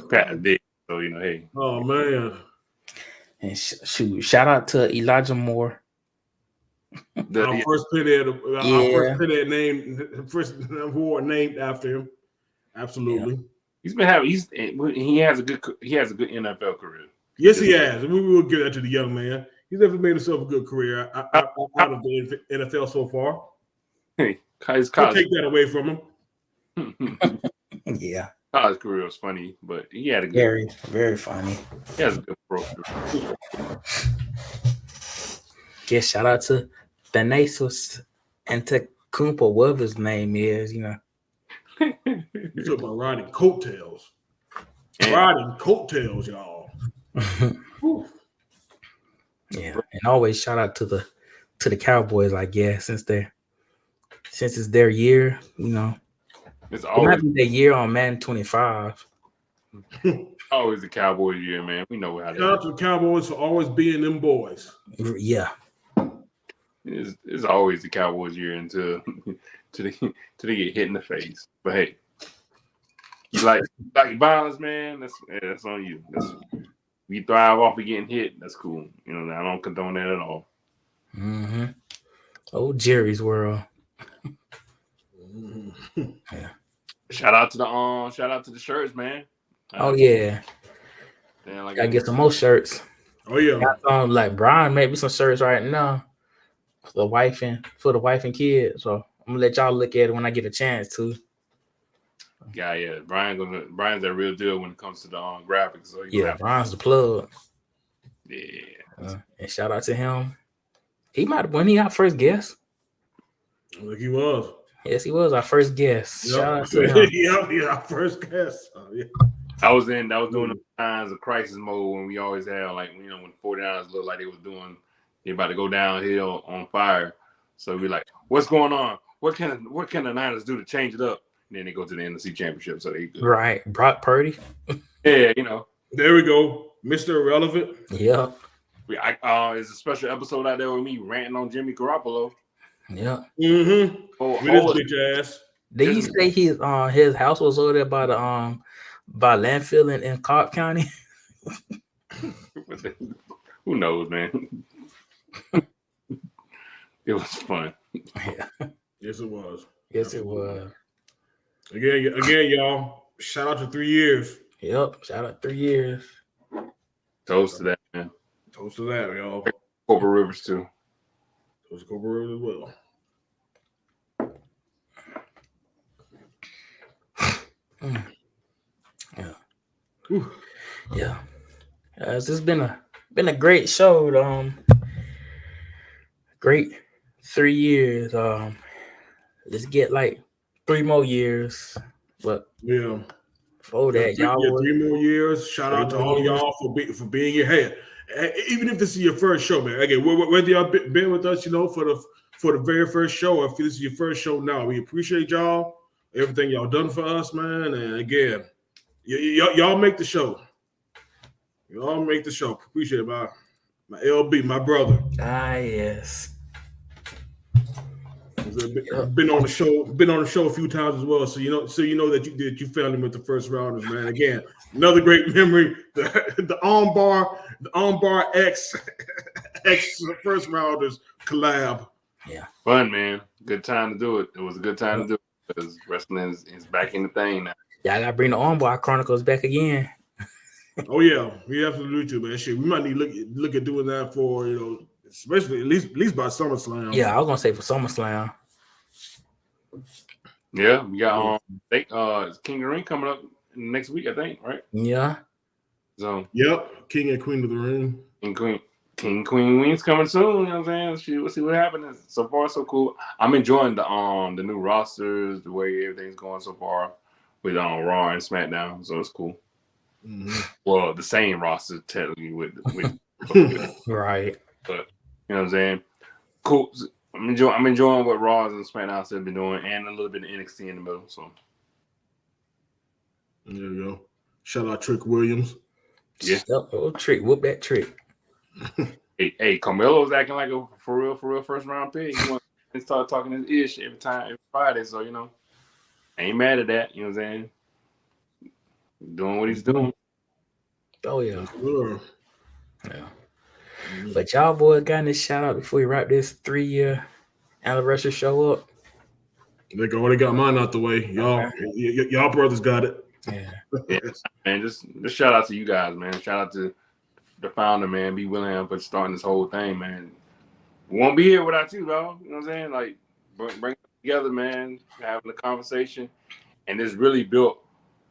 Pat did. So hey. Oh man. And shout out to Elijah Moore. Our first pinhead award named after him. Absolutely. Yeah. He has a good NFL career. Yes, he has. We will give that to the young man. He's never made himself a good career out of the NFL so far. Hey, I'll take that away from him. Yeah. College career was funny, but he had a good, very, very funny. He has a good pro. Yeah, shout out to Thanasis Antetokounmpo, whatever his name is, You're talking about riding coattails. Riding coattails, y'all. Yeah, and always shout out to the Cowboys, I guess, since it's their year, It's always might be their year on Madden 25. Always the Cowboys year, man. We know how. Shout out to the Cowboys for always being them boys. Yeah. It's always the Cowboys year until they get hit in the face. But hey, you like violence, man. That's on you. You thrive off of getting hit. That's cool. I don't condone that at all. Mm-hmm. Oh, Jerry's World. Yeah. Shout out to the shirts, man. Oh yeah. Man, gotta get some more shirts. Oh yeah. Got like Brian made me some shirts right now for the wife and kids. So I'm gonna let y'all look at it when I get a chance to. Yeah. Brian's a real deal when it comes to the graphics. So Brian's the plug. Yeah. And shout out to him. He might have when he our first guest. Like he was. Yes, he was our first guest. Yep. Shout out to him. Yeah, our first guest. Yeah. I was doing the times of crisis mode when we always had when 49ers looked like they about to go downhill on fire. So we're like, what's going on? What can the Niners do to change it up? And then they go to the NFC Championship, so they good. Right. Brock Purdy. Yeah, There we go. Mr. Irrelevant. Yeah. There's a special episode out there with me ranting on Jimmy Garoppolo. Yeah. Mm-hmm. With his bitch ass. Did he say his house was over there by the by landfill in Cobb County? Who knows, man? It was fun. Yeah. Yes, it was. Yes, it was. Again, y'all. Shout out to 3 years. Yep. Shout out 3 years. Toast to that, man. Toast to that, y'all. Cobra Rivers too. Toast to Cobra Rivers as well. Yeah. Whew. Yeah. This has been a great show. Great 3 years. Let's get 3 more years. But yeah, before that, y'all 3 more years. Shout out to all y'all for being your head. even if this is your first show, man. Again, whether y'all been with us, for the very first show, or if this is your first show now, we appreciate y'all, everything y'all done for us, man. And again, y'all make the show. Y'all make the show. Appreciate it, my LB, my brother. Ah, yes. Been on the show a few times as well. So you know that you found him with the first rounders, man. Again, another great memory. The Armbar X first rounders collab. Yeah, fun, man. Good time to do it. It was a good time to do it because wrestling is back in the thing now. Yeah, I gotta bring the Armbar Chronicles back again. Oh yeah, we absolutely do, man. Shit, we might need to look at doing that for especially at least by SummerSlam. Yeah, I was gonna say for SummerSlam. Yeah, we got King of the Ring coming up next week, I think, right? Yeah. So yep, King and Queen of the Ring. King Queen Wings coming soon. You know what I'm saying? We'll see what happens. So far, so cool. I'm enjoying the new rosters, the way everything's going so far with Raw and SmackDown. So it's cool. Mm-hmm. Well, the same roster technically with right. But you know what I'm saying? Cool. I'm enjoying what Raw and SmackDown have been doing, and a little bit of NXT in the middle. So there you go. Shout out Trick Williams. Yeah. Oh, Trick. Whoop that Trick. Hey, Carmelo's acting like a for real first round pick. He wants to start talking his ish every Friday. So I ain't mad at that. You know what I'm saying? Doing what he's doing. Oh yeah. Sure. Yeah. But y'all boys got this shout out before we wrap this 3-year anniversary show up. They already got mine out the way. Y'all brothers got it. Yeah. Man, just shout out to you guys, man. Shout out to the founder, man. B. William for starting this whole thing, man. We won't be here without you, dog. You know what I'm saying? Like, bring it together, man. Having a conversation, and it's really built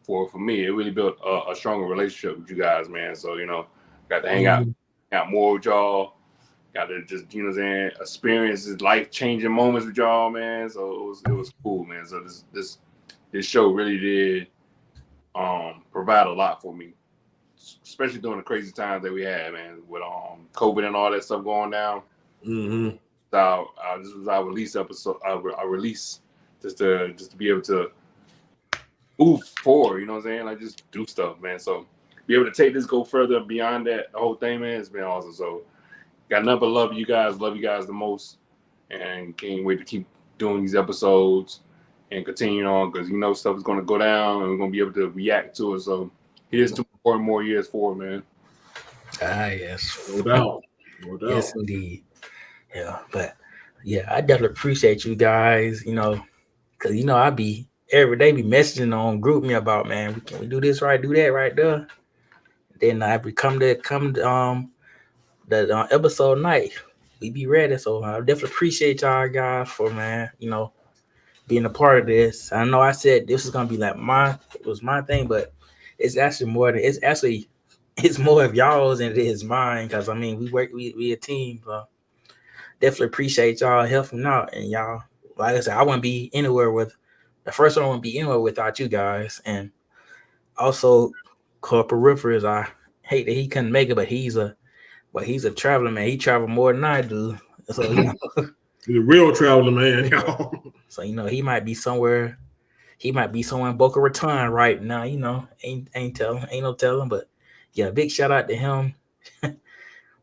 for me. It really built a stronger relationship with you guys, man. So got to hang out. Got more with y'all. Got to just, experience life-changing moments with y'all, man. So it was cool, man. So this show really did provide a lot for me, especially during the crazy times that we had, man, with COVID and all that stuff going down. Mm-hmm. So this was our release episode. Our release just to be able to move forward. You know what I'm saying? Like just do stuff, man. So be able to take this go further beyond that, the whole thing, man, it's been awesome. So got nothing but love you guys the most, and can't wait to keep doing these episodes and continue on because stuff is going to go down and we're going to be able to react to it. So here's 2 more years forward, man. Ah, yes. No doubt. Yes, indeed. Yeah, but I definitely appreciate you guys, because I be every day be messaging on group me about, man, can we do this right, do that right there. Then I come the episode night, we be ready. So I definitely appreciate y'all guys for, man, being a part of this. I know I said this was gonna be like my thing, but it's actually more than it's more of y'all's than it is mine. Because we a team. So definitely appreciate y'all helping out, and y'all, like I said, I wouldn't be anywhere without you guys, and also. Corporal Rivers, I hate that he couldn't make it, but he's a traveler, man. He traveled more than I do. So he's a real traveler, man. So he might be somewhere. He might be somewhere in Boca Raton right now. Ain't no telling. But yeah, big shout out to him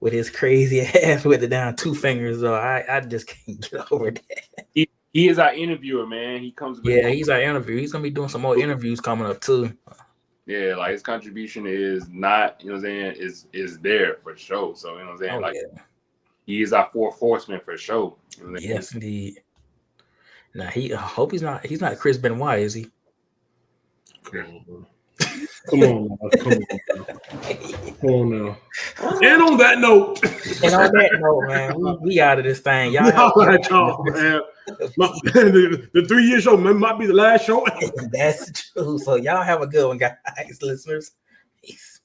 with his crazy ass with it down 2 fingers. So I just can't get over that. He is our interviewer, man. He comes. Yeah, he's our interviewer. He's gonna be doing some more interviews coming up too. Yeah, like his contribution is not, is there for sure. So, you know what I'm saying? He is our 4th horseman for sure. Yes, indeed. Now I hope he's not Chris Benoit, is he? Come on now. And on that note, man, we out of this thing. Y'all man. The 3-year show might be the last show. That's true. So y'all have a good one, guys, listeners. Peace.